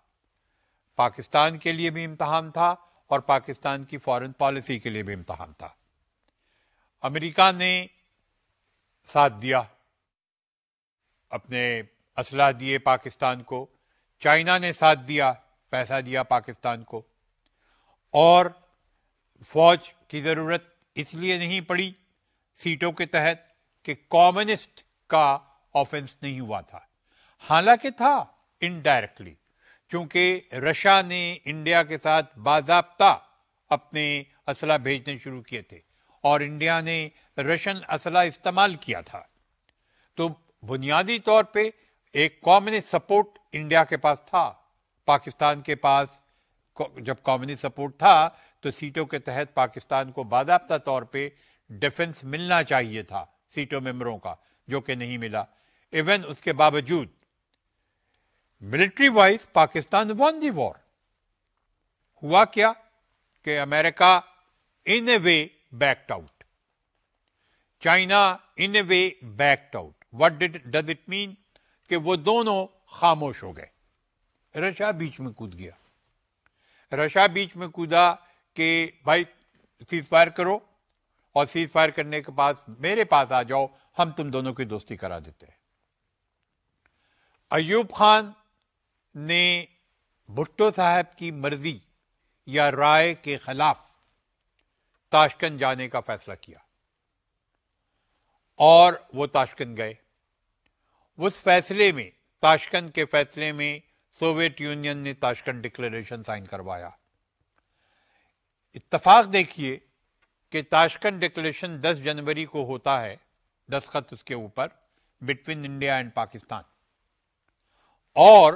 پاکستان کے لیے بھی امتحان تھا اور پاکستان کی فارن پالیسی کے لیے بھی امتحان تھا۔ امریکہ نے ساتھ دیا، اپنے اسلحہ دیے پاکستان کو، چائنا نے ساتھ دیا، پیسہ دیا پاکستان کو، اور فوج کی ضرورت اس لیے نہیں پڑی سیٹوں کے تحت کہ کمیونسٹ کا آفنس نہیں ہوا تھا، حالانکہ تھا انڈائریکٹلی، چونکہ رشیا نے انڈیا کے ساتھ باضابطہ اپنے اسلحہ بھیجنے شروع کیے تھے اور انڈیا نے رشین اسلحہ استعمال کیا تھا۔ تو بنیادی طور پہ ایک کمیونسٹ سپورٹ انڈیا کے پاس تھا، پاکستان کے پاس جب کمیونسٹ سپورٹ تھا تو سیٹوں کے تحت پاکستان کو باضابطہ طور پہ ڈیفنس ملنا چاہیے تھا سیٹوں ممبروں کا، جو کہ نہیں ملا۔ ایون اس کے باوجود military wise Pakistan won the war. ہوا کیا کہ America in a way backed out, China in a way backed out. What does it mean? کہ وہ دونوں خاموش ہو گئے، رشیا بیچ میں کود گیا، رشیا بیچ میں کودا کہ بھائی سیز فائر کرو، اور سیز فائر کرنے کے بعد میرے پاس آ جاؤ، ہم تم دونوں کی دوستی کرا دیتے ہیں۔ ایوب خان نے بھٹو صاحب کی مرضی یا رائے کے خلاف تاشکند جانے کا فیصلہ کیا اور وہ تاشکند گئے. اس فیصلے میں، تاشکند کے فیصلے میں، سوویت یونین نے تاشکند ڈکلیریشن سائن کروایا. اتفاق دیکھیے کہ تاشکند ڈکلیریشن 10 جنوری کو ہوتا ہے، دستخط اس کے اوپر، بٹوین انڈیا اینڈ پاکستان. اور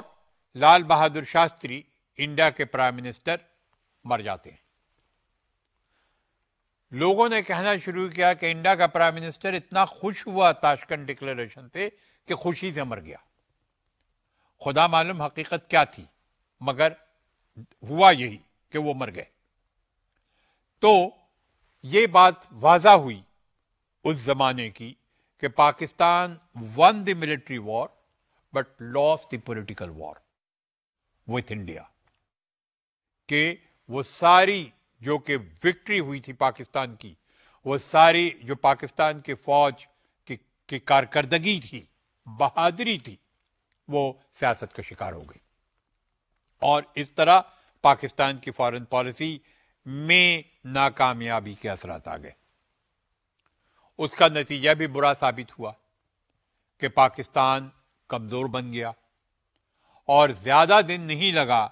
لال بہادر شاستری، انڈیا کے پرائم منسٹر، مر جاتے ہیں. لوگوں نے کہنا شروع کیا کہ انڈیا کا پرائم منسٹر اتنا خوش ہوا تاشکند ڈکلیریشن سے کہ خوشی سے مر گیا. خدا معلوم حقیقت کیا تھی، مگر ہوا یہی کہ وہ مر گئے. تو یہ بات واضح ہوئی اس زمانے کی کہ Pakistan won the military war but lost the political war with India. کہ وہ ساری جو کہ وکٹری ہوئی تھی پاکستان کی، وہ ساری جو پاکستان کے فوج کی کارکردگی تھی، بہادری تھی، وہ سیاست کا شکار ہو گئی. اور اس طرح پاکستان کی فارن پالیسی میں ناکامیابی کے اثرات آ گئے. اس کا نتیجہ بھی برا ثابت ہوا کہ پاکستان کمزور بن گیا اور زیادہ دن نہیں لگا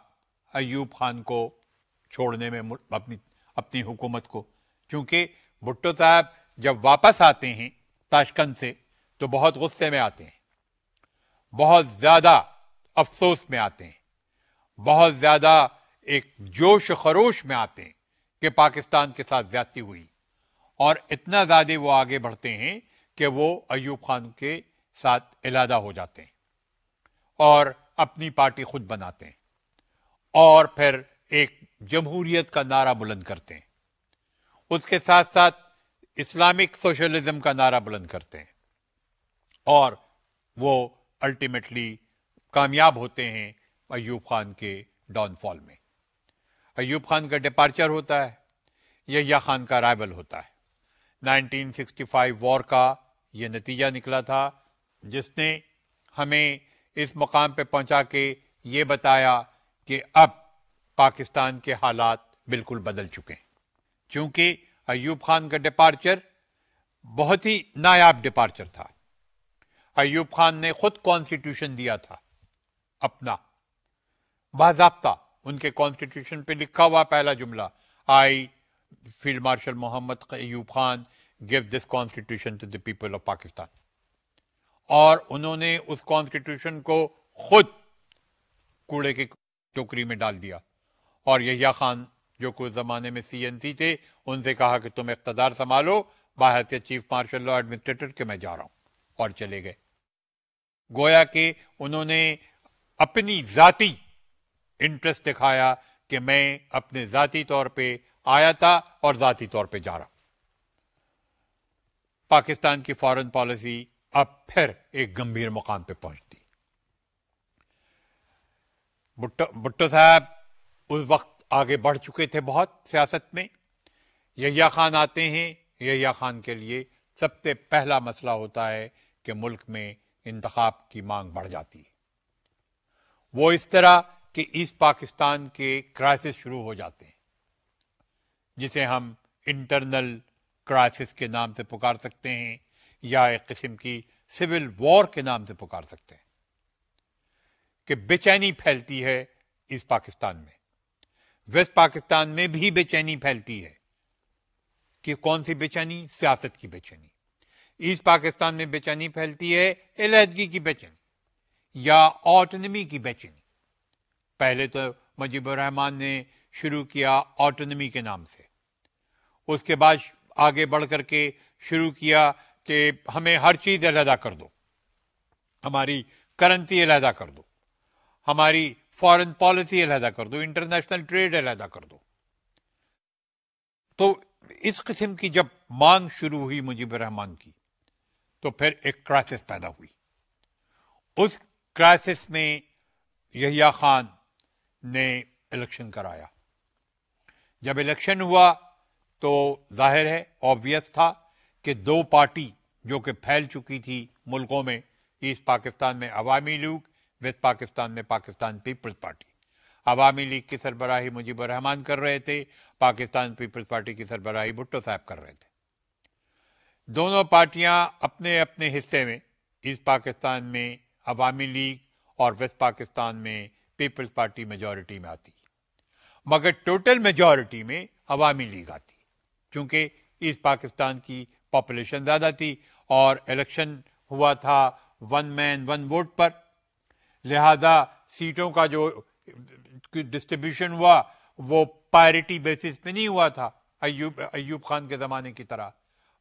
ایوب خان کو چھوڑنے میں اپنی حکومت کو. کیونکہ بھٹو صاحب جب واپس آتے ہیں تاشکند سے تو بہت غصے میں آتے ہیں، بہت زیادہ افسوس میں آتے ہیں، بہت زیادہ ایک جوش و خروش میں آتے ہیں کہ پاکستان کے ساتھ زیادتی ہوئی. اور اتنا زیادہ وہ آگے بڑھتے ہیں کہ وہ ایوب خان کے ساتھ علیحدہ ہو جاتے ہیں اور اپنی پارٹی خود بناتے ہیں اور پھر ایک جمہوریت کا نعرہ بلند کرتے ہیں. اس کے ساتھ ساتھ اسلامک سوشلزم کا نعرہ بلند کرتے ہیں اور وہ الٹیمیٹلی کامیاب ہوتے ہیں ایوب خان کے ڈاؤن فال میں. ایوب خان کا ڈپارچر ہوتا ہے، یحییٰ خان کا رائیول ہوتا ہے. 1965 وار کا یہ نتیجہ نکلا تھا جس نے ہمیں اس مقام پہ پہنچا کے یہ بتایا کہ اب پاکستان کے حالات بالکل بدل چکے ہیں. چونکہ ایوب خان کا ڈپارچر بہت ہی نایاب ڈپارچر تھا. ایوب خان نے خود کانسٹیٹیوشن دیا تھا اپنا، باضابطہ ان کے کانسٹیٹیوشن پہ لکھا ہوا پہلا جملہ، I field marshal Muhammad Ayub Khan gave this constitution to the people of Pakistan. اور انہوں نے اس کانسٹیٹیوشن کو خود کوڑے کی ٹوکری میں ڈال دیا. اور یحییٰ خان جو کچھ زمانے میں CNC تھے، ان سے کہا کہ تم اقتدار سنبھالو بحیثیت چیف مارشل لا ایڈمنسٹریٹر کہ میں جا رہا ہوں، اور چلے گئے. گویا کہ انہوں نے اپنی ذاتی انٹرسٹ دکھایا کہ میں اپنے ذاتی طور پہ آیا تھا اور ذاتی طور پہ جا رہا ہوں. پاکستان کی فارن پالیسی اب پھر ایک گمبھیر مقام پہ پہنچتی. بھٹو صاحب اس وقت آگے بڑھ چکے تھے بہت سیاست میں. یحییٰ خان آتے ہیں. یحییٰ خان کے لیے سب سے پہلا مسئلہ ہوتا ہے کہ ملک میں انتخاب کی مانگ بڑھ جاتی ہے. وہ اس طرح کہ ایسٹ پاکستان کے کرائسس شروع ہو جاتے ہیں جسے ہم انٹرنل کرائسس کے نام سے پکار سکتے ہیں یا ایک قسم کی سول وار کے نام سے پکار سکتے ہیں. کہ بے چینی پھیلتی ہے ایسٹ پاکستان میں. ویسٹ پاکستان میں بھی بے چینی پھیلتی ہے. کہ کون سی بے چینی؟ سیاست کی بے چینی. ایسٹ پاکستان میں بے چینی پھیلتی ہے علیحدگی کی بے چینی یا آٹونمی کی بے چینی. پہلے تو مجیب الرحمان نے شروع کیا آٹونمی کے نام سے، اس کے بعد آگے بڑھ کر کے شروع کیا کہ ہمیں ہر چیز علیحدہ کر دو، ہماری کرنسی علیحدہ کر دو، ہماری فارن پالیسی علیحدہ کر دو، انٹرنیشنل ٹریڈ علیحدہ کر دو. تو اس قسم کی جب مانگ شروع ہوئی مجیب الرحمان کی تو پھر ایک کرائسس پیدا ہوئی. اس کرائسس میں یحییٰ خان نے الیکشن کرایا. جب الیکشن ہوا تو ظاہر ہے، آبویس تھا کہ دو پارٹی جو کہ پھیل چکی تھی ملکوں میں، ایسٹ پاکستان میں عوامی لیگ، ویسٹ پاکستان میں پاکستان پیپلز پارٹی، عوامی لیگ کی سربراہی مجیب الرحمان کر رہے تھے، پاکستان پیپلز پارٹی کی سربراہی بھٹو صاحب کر رہے تھے۔ دونوں پارٹیاں اپنے اپنے حصے میں، ایسٹ پاکستان میں عوامی لیگ اور ویسٹ پاکستان میں پیپلز پارٹی میجورٹی میں آتی، مگر ٹوٹل میجورٹی میں عوامی لیگ آتی، چونکہ ایسٹ پاکستان کی پاپولیشن زیادہ تھی اور الیکشن ہوا تھا ون مین ون ووٹ پر، لہذا سیٹوں کا جو ڈسٹریبیوشن ہوا وہ پائرٹی بیسس پہ نہیں ہوا تھا ایوب خان کے زمانے کی طرح،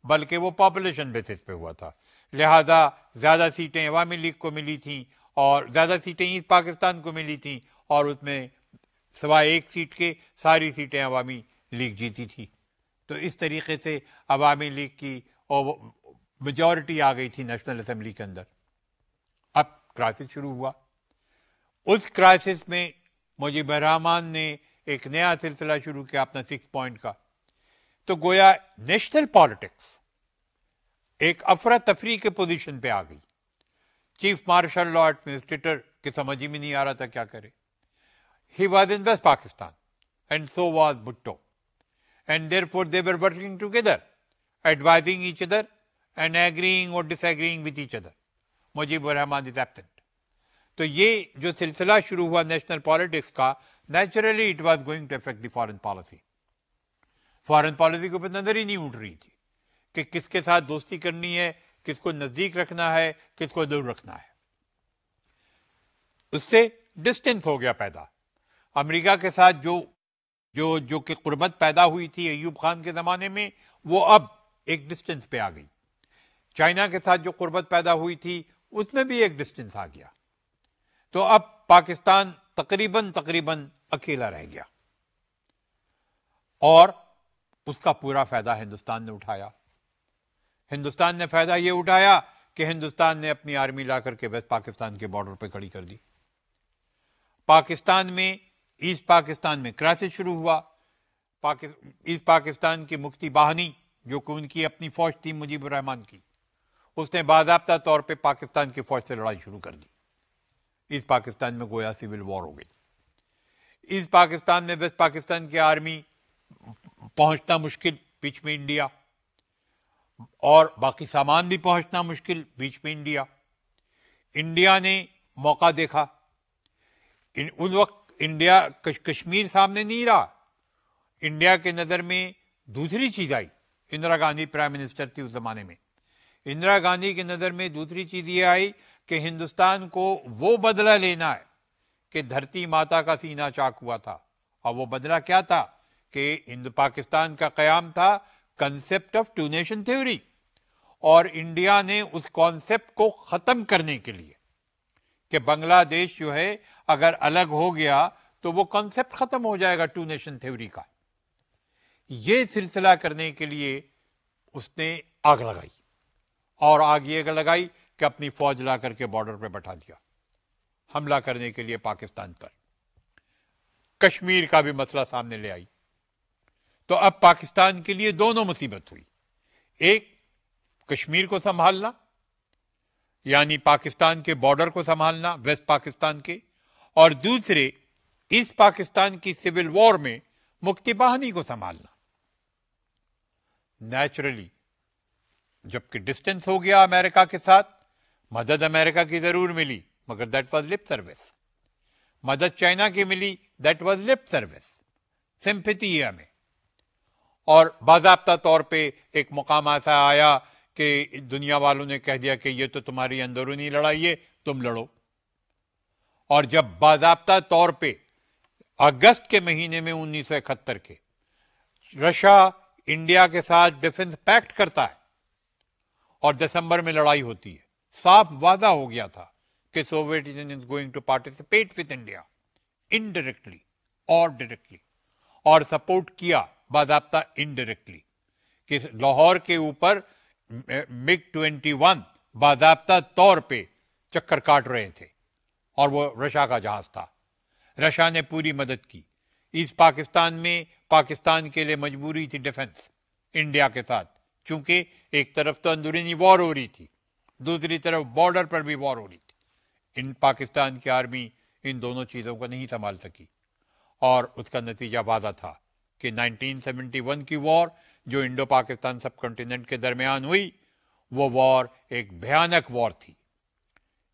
بلکہ وہ پاپولیشن بیسس پہ ہوا تھا، لہذا زیادہ سیٹیں عوامی لیگ کو ملی تھیں اور زیادہ سیٹیں ایسٹ پاکستان کو ملی تھیں، اور اس میں سوائے ایک سیٹ کے ساری سیٹیں عوامی لیگ جیتی تھی۔ تو اس طریقے سے عوامی لیگ کی میجورٹی آ گئی تھی نیشنل اسمبلی کے اندر۔ اب کرائسس شروع ہوا، اس کرائسس میں مجیب الرحمان نے ایک نیا سلسلہ شروع کیا اپنا 6 پوائنٹ کا، تو گویا نیشنل پالیٹکس ایک افراتفری کے پوزیشن پہ آ گئی۔ چیف مارشل لا ایڈمنسٹریٹر کے سمجھ ہی میں نہیں آ رہا تھا کیا کرے۔ He was in West Pakistan and so was Bhutto, and therefore they were working together, advising each other and agreeing or disagreeing with each other. Mujib ur-Rahman is absent. تو یہ جو سلسلہ شروع ہوا نیشنل پالیٹکس کا، naturally it was going to affect the foreign policy. Foreign policy کے اوپر نظر ہی نہیں اٹھ رہی تھی کہ کس کے ساتھ دوستی کرنی ہے، کس کو نزدیک رکھنا ہے، کس کو دور رکھنا ہے۔ اس سے ڈسٹینس ہو گیا پیدا۔ امریکہ کے ساتھ جو کہ قربت پیدا ہوئی تھی ایوب خان کے زمانے میں، وہ اب ایک ڈسٹینس پہ آ گئی۔ چائنا کے ساتھ جو قربت پیدا ہوئی تھی اس میں بھی ایک ڈسٹینس آ گیا۔ تو اب پاکستان تقریباً اکیلا رہ گیا، اور اس کا پورا فائدہ ہندوستان نے اٹھایا۔ ہندوستان نے فائدہ یہ اٹھایا کہ ہندوستان نے اپنی آرمی لا کر کے ویسٹ پاکستان کے بارڈر پہ کھڑی کر دی۔ پاکستان میں، ایسٹ پاکستان میں کرائسس شروع ہوا۔ ایسٹ پاکستان کی مفتی باہنی، جو کہ ان کی اپنی فوج تھی مجیب الرحمان کی، اس نے باضابطہ طور پہ پاکستان کی فوج سے لڑائی شروع کر دی۔ ایسٹ پاکستان میں گویا سول وار ہو گئی۔ ایسٹ پاکستان میں ویسٹ پاکستان کی آرمی پہنچنا مشکل، بیچ میں انڈیا، اور باقی سامان بھی پہنچنا مشکل، بیچ میں انڈیا۔ انڈیا نے موقع دیکھا، اس وقت انڈیا کشمیر سامنے نہیں رہا، انڈیا کے نظر میں دوسری چیز آئی۔ اندرا گاندھی پرائم منسٹر تھی اس زمانے میں۔ اندرا گاندھی کی نظر میں دوسری چیز یہ آئی کہ ہندوستان کو وہ بدلہ لینا ہے کہ دھرتی ماتا کا سینہ چاک ہوا تھا، اور وہ بدلہ کیا تھا کہ ہند پاکستان کا قیام تھا concept of two nation theory, اور انڈیا نے اس کانسیپٹ کو ختم کرنے کے لیے کہ بنگلہ دیش جو ہے اگر الگ ہو گیا تو وہ کانسیپٹ ختم ہو جائے گا ٹو نیشن تھیوری کا، یہ سلسلہ کرنے کے لیے اس نے آگ لگائی، اور آگ یہ لگائی کہ اپنی فوج لا کر کے بارڈر پہ بٹھا دیا حملہ کرنے کے لیے پاکستان پر۔ کشمیر کا بھی مسئلہ سامنے لے آئی۔ تو اب پاکستان کے لیے دونوں مصیبت ہوئی، ایک کشمیر کو سنبھالنا، یعنی پاکستان کے بارڈر کو سنبھالنا ویسٹ پاکستان کے، اور دوسرے ایسٹ پاکستان کی سول وار میں مفتی باہنی کو سنبھالنا۔ نیچرلی جبکہ ڈسٹینس ہو گیا امریکہ کے ساتھ، مدد امریکہ کی ضرور ملی مگر دیٹ واز لپ سروس، مدد چائنا کی ملی دیٹ واز لپ سروس، سمپیتی ہے ہمیں، اور باضابطہ طور پہ ایک مقام ایسا آیا کہ دنیا والوں نے کہہ دیا کہ یہ تو تمہاری اندرونی لڑائی ہے، تم لڑو۔ اور جب باضابطہ طور پہ اگست کے مہینے میں 1971 کے رشیا انڈیا کے ساتھ ڈیفنس پیکٹ کرتا ہے اور دسمبر میں لڑائی ہوتی ہے، صاف واضح ہو گیا تھا کہ Soviet Union is going to participate with India indirectly اور ڈائریکٹلی، اور سپورٹ کیا باضابطہ انڈائریکٹلی، کہ لاہور کے اوپر مگ 21 باضابطہ طور پہ چکر کاٹ رہے تھے، اور وہ رشیا کا جہاز تھا۔ رشیا نے پوری مدد کی۔ ایسٹ پاکستان میں پاکستان کے لیے مجبوری تھی ڈیفنس انڈیا کے ساتھ، چونکہ ایک طرف تو اندرونی وار ہو رہی تھی، دوسری طرف بارڈر پر بھی وار ہو رہی تھی۔ پاکستان کی آرمی ان دونوں چیزوں کو نہیں سنبھال سکی، اور اس کا نتیجہ واضح تھا کہ 1971 کی وار جو انڈو پاکستان سب کنٹیننٹ کے درمیان ہوئی وہ وار ایک بھیانک وار تھی،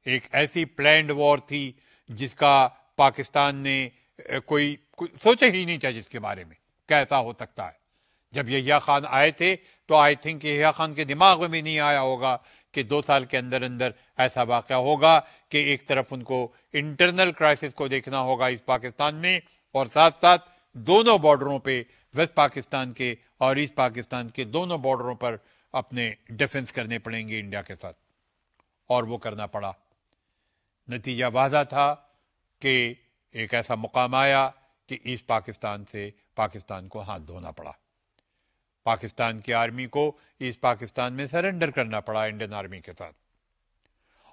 ایک ایسی پلینڈ وار تھی جس کا پاکستان نے کوئی سوچا ہی نہیں تھا، جس کے بارے میں کیسا ہو سکتا ہے۔ جب یحییٰ خان آئے تھے تو آئی تھنک یحییٰ خان کے دماغ میں بھی نہیں آیا ہوگا کہ 2 سال کے اندر اندر ایسا واقعہ ہوگا کہ ایک طرف ان کو انٹرنل کرائسس کو دیکھنا ہوگا اس پاکستان میں، اور ساتھ ساتھ دونوں بارڈروں پہ، ویسٹ پاکستان کے اور ایسٹ پاکستان کے دونوں بارڈروں پر اپنے ڈیفنس کرنے پڑیں گے انڈیا کے ساتھ، اور وہ کرنا پڑا۔ نتیجہ واضح تھا کہ ایک ایسا مقام آیا کہ ایسٹ پاکستان سے پاکستان کو ہاتھ دھونا پڑا، پاکستان کی آرمی کو ایسٹ پاکستان میں سرنڈر کرنا پڑا انڈین آرمی کے ساتھ،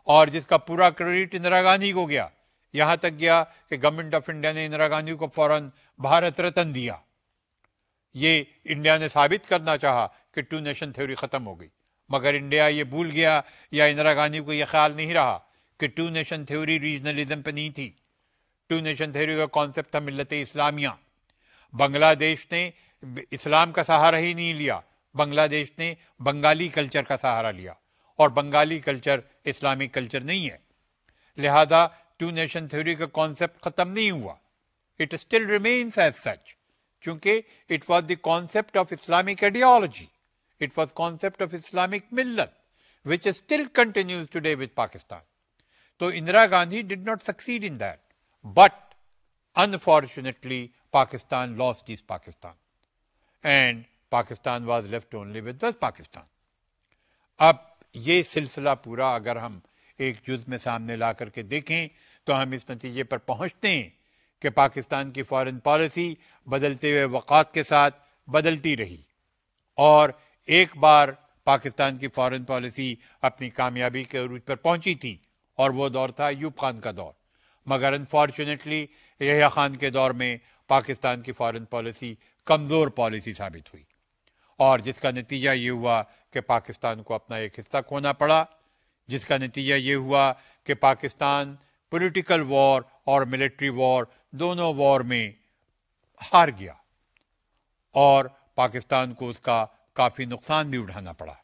اور جس کا پورا کریڈٹ اندرا گاندھی کو گیا، یہاں تک گیا کہ گورنمنٹ آف انڈیا نے اندرا گاندھی کو فوراً بھارت رتن دیا۔ یہ انڈیا نے ثابت کرنا چاہا کہ 2 نیشن تھیوری ختم ہو گئی، مگر انڈیا یہ بھول گیا یا اندرا گاندھی کو یہ خیال نہیں رہا کہ 2 نیشن تھیوری ریجنلزم پہ نہیں تھی، 2 نیشن تھیوری کا کانسیپٹ تھا ملت اسلامیہ۔ بنگلہ دیش نے اسلام کا سہارا ہی نہیں لیا، بنگلہ دیش نے بنگالی کلچر کا سہارا لیا، اور بنگالی کلچر اسلامک کلچر نہیں ہے، لہذا 2 نیشن تھیوری کا کانسیپٹ ختم نہیں ہوا، it still remains as such, چونکہ it was the concept of Islamic ideology, it was concept of Islamic ملت which still continues today with Pakistan. So Indira Gandhi did not succeed in that, but unfortunately Pakistan lost East Pakistan and Pakistan was left only with West Pakistan. اب یہ سلسلہ پورا اگر ہم ایک جز میں سامنے لا کر کے دیکھیں تو ہم اس نتیجے پر پہنچتے ہیں کہ پاکستان کی فارن پالیسی بدلتے ہوئے وقات کے ساتھ بدلتی رہی، اور ایک بار پاکستان کی فارن پالیسی اپنی کامیابی کے عروج پر پہنچی تھی، اور وہ دور تھا ایوب خان کا دور، مگر انفارچونیٹلی یحییٰ خان کے دور میں پاکستان کی فارن پالیسی کمزور پالیسی ثابت ہوئی، اور جس کا نتیجہ یہ ہوا کہ پاکستان کو اپنا ایک حصہ کھونا پڑا، جس کا نتیجہ یہ ہوا کہ پاکستان پولیٹیکل وار اور ملٹری وار دونوں وار میں ہار گیا، اور پاکستان کو اس کا کافی نقصان بھی اٹھانا پڑا۔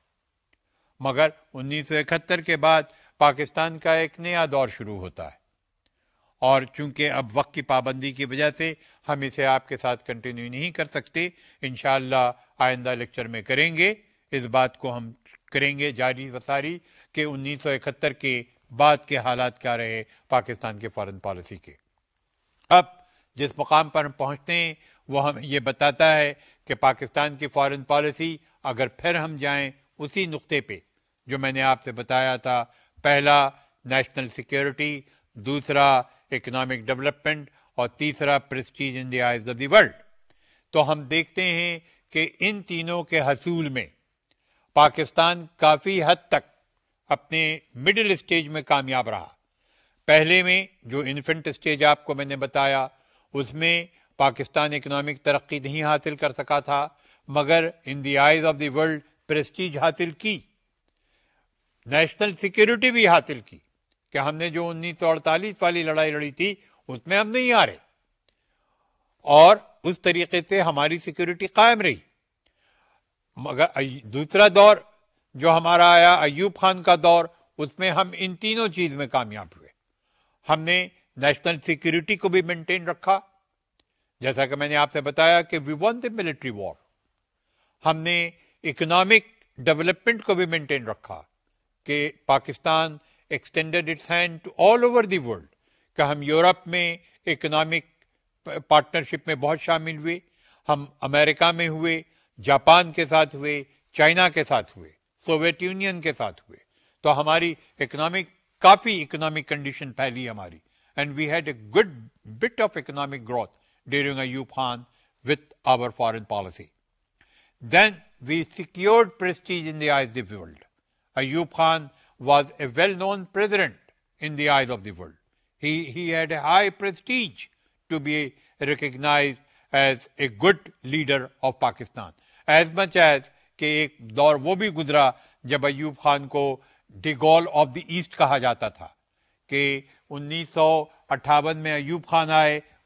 مگر 1971 کے بعد پاکستان کا ایک نیا دور شروع ہوتا ہے، اور چونکہ اب وقت کی پابندی کی وجہ سے ہم اسے آپ کے ساتھ کنٹینیو نہیں کر سکتے، انشاءاللہ آئندہ لیکچر میں کریں گے، اس بات کو ہم کریں گے جاری وساری کہ 1971 کے بعد کے حالات کیا رہے پاکستان کے فارن پالیسی کے۔ اب جس مقام پر ہم پہنچتے ہیں وہ ہم یہ بتاتا ہے کہ پاکستان کی فارن پالیسی اگر پھر ہم جائیں اسی نقطے پہ جو میں نے آپ سے بتایا تھا، پہلا نیشنل سیکیورٹی، دوسرا اکنامک ڈیولپمنٹ، اور تیسرا prestige in the eyes of the world, تو ہم دیکھتے ہیں کہ ان تینوں کے حصول میں پاکستان کافی حد تک اپنے مڈل اسٹیج میں کامیاب رہا۔ پہلے میں جو انفنٹ اسٹیج آپ کو میں نے بتایا، اس میں پاکستان اکنامک ترقی نہیں حاصل کر سکا تھا، مگر in the eyes of the world prestige حاصل کی، نیشنل سیکیورٹی بھی حاصل کی، کہ ہم نے جو 1948 والی لڑائی لڑی تھی اس میں ہم نہیں ہارے، اور اس طریقے سے ہماری سیکیورٹی قائم رہی۔ مگر دوسرا دور جو ہمارا آیا ایوب خان کا دور، اس میں ہم ان تینوں چیز میں کامیاب ہوئے۔ ہم نے نیشنل سیکیورٹی کو بھی مینٹین رکھا، جیسا کہ میں نے آپ سے بتایا کہ وی ون دی ملٹری وار۔ ہم نے اکنامک ڈیولپمنٹ کو بھی مینٹین رکھا کہ Pakistan extended its hand to all over the world, کہ ہم یورپ میں اکنامک پارٹنرشپ میں بہت شامل ہوئے، ہم امریکہ میں ہوئے، جاپان کے ساتھ ہوئے، چائنا کے ساتھ ہوئے، سوویت یونین کے ساتھ ہوئے، تو ہماری کافی اکنامک کنڈیشن پھیلی ہماری، and we had a good bit of economic growth during Ayub Khan with our foreign policy. Then we secured prestige in the eyes of the world. Ayub Khan was a well-known president in the eyes of the world. He had a high prestige to be recognized as a good leader of Pakistan. As much as کہ ایک دور وہ بھی گزرا جب ایوب خان کو de Gaulle of the east کہا جاتا تھا، کہ 1958 میں ایوب خان آئے،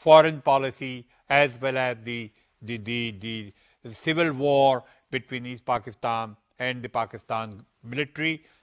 foreign policy as well as the civil war between East Pakistan and the Pakistan military,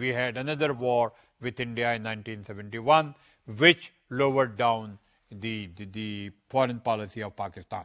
we had another war with India in 1971 which lowered down the foreign policy of Pakistan।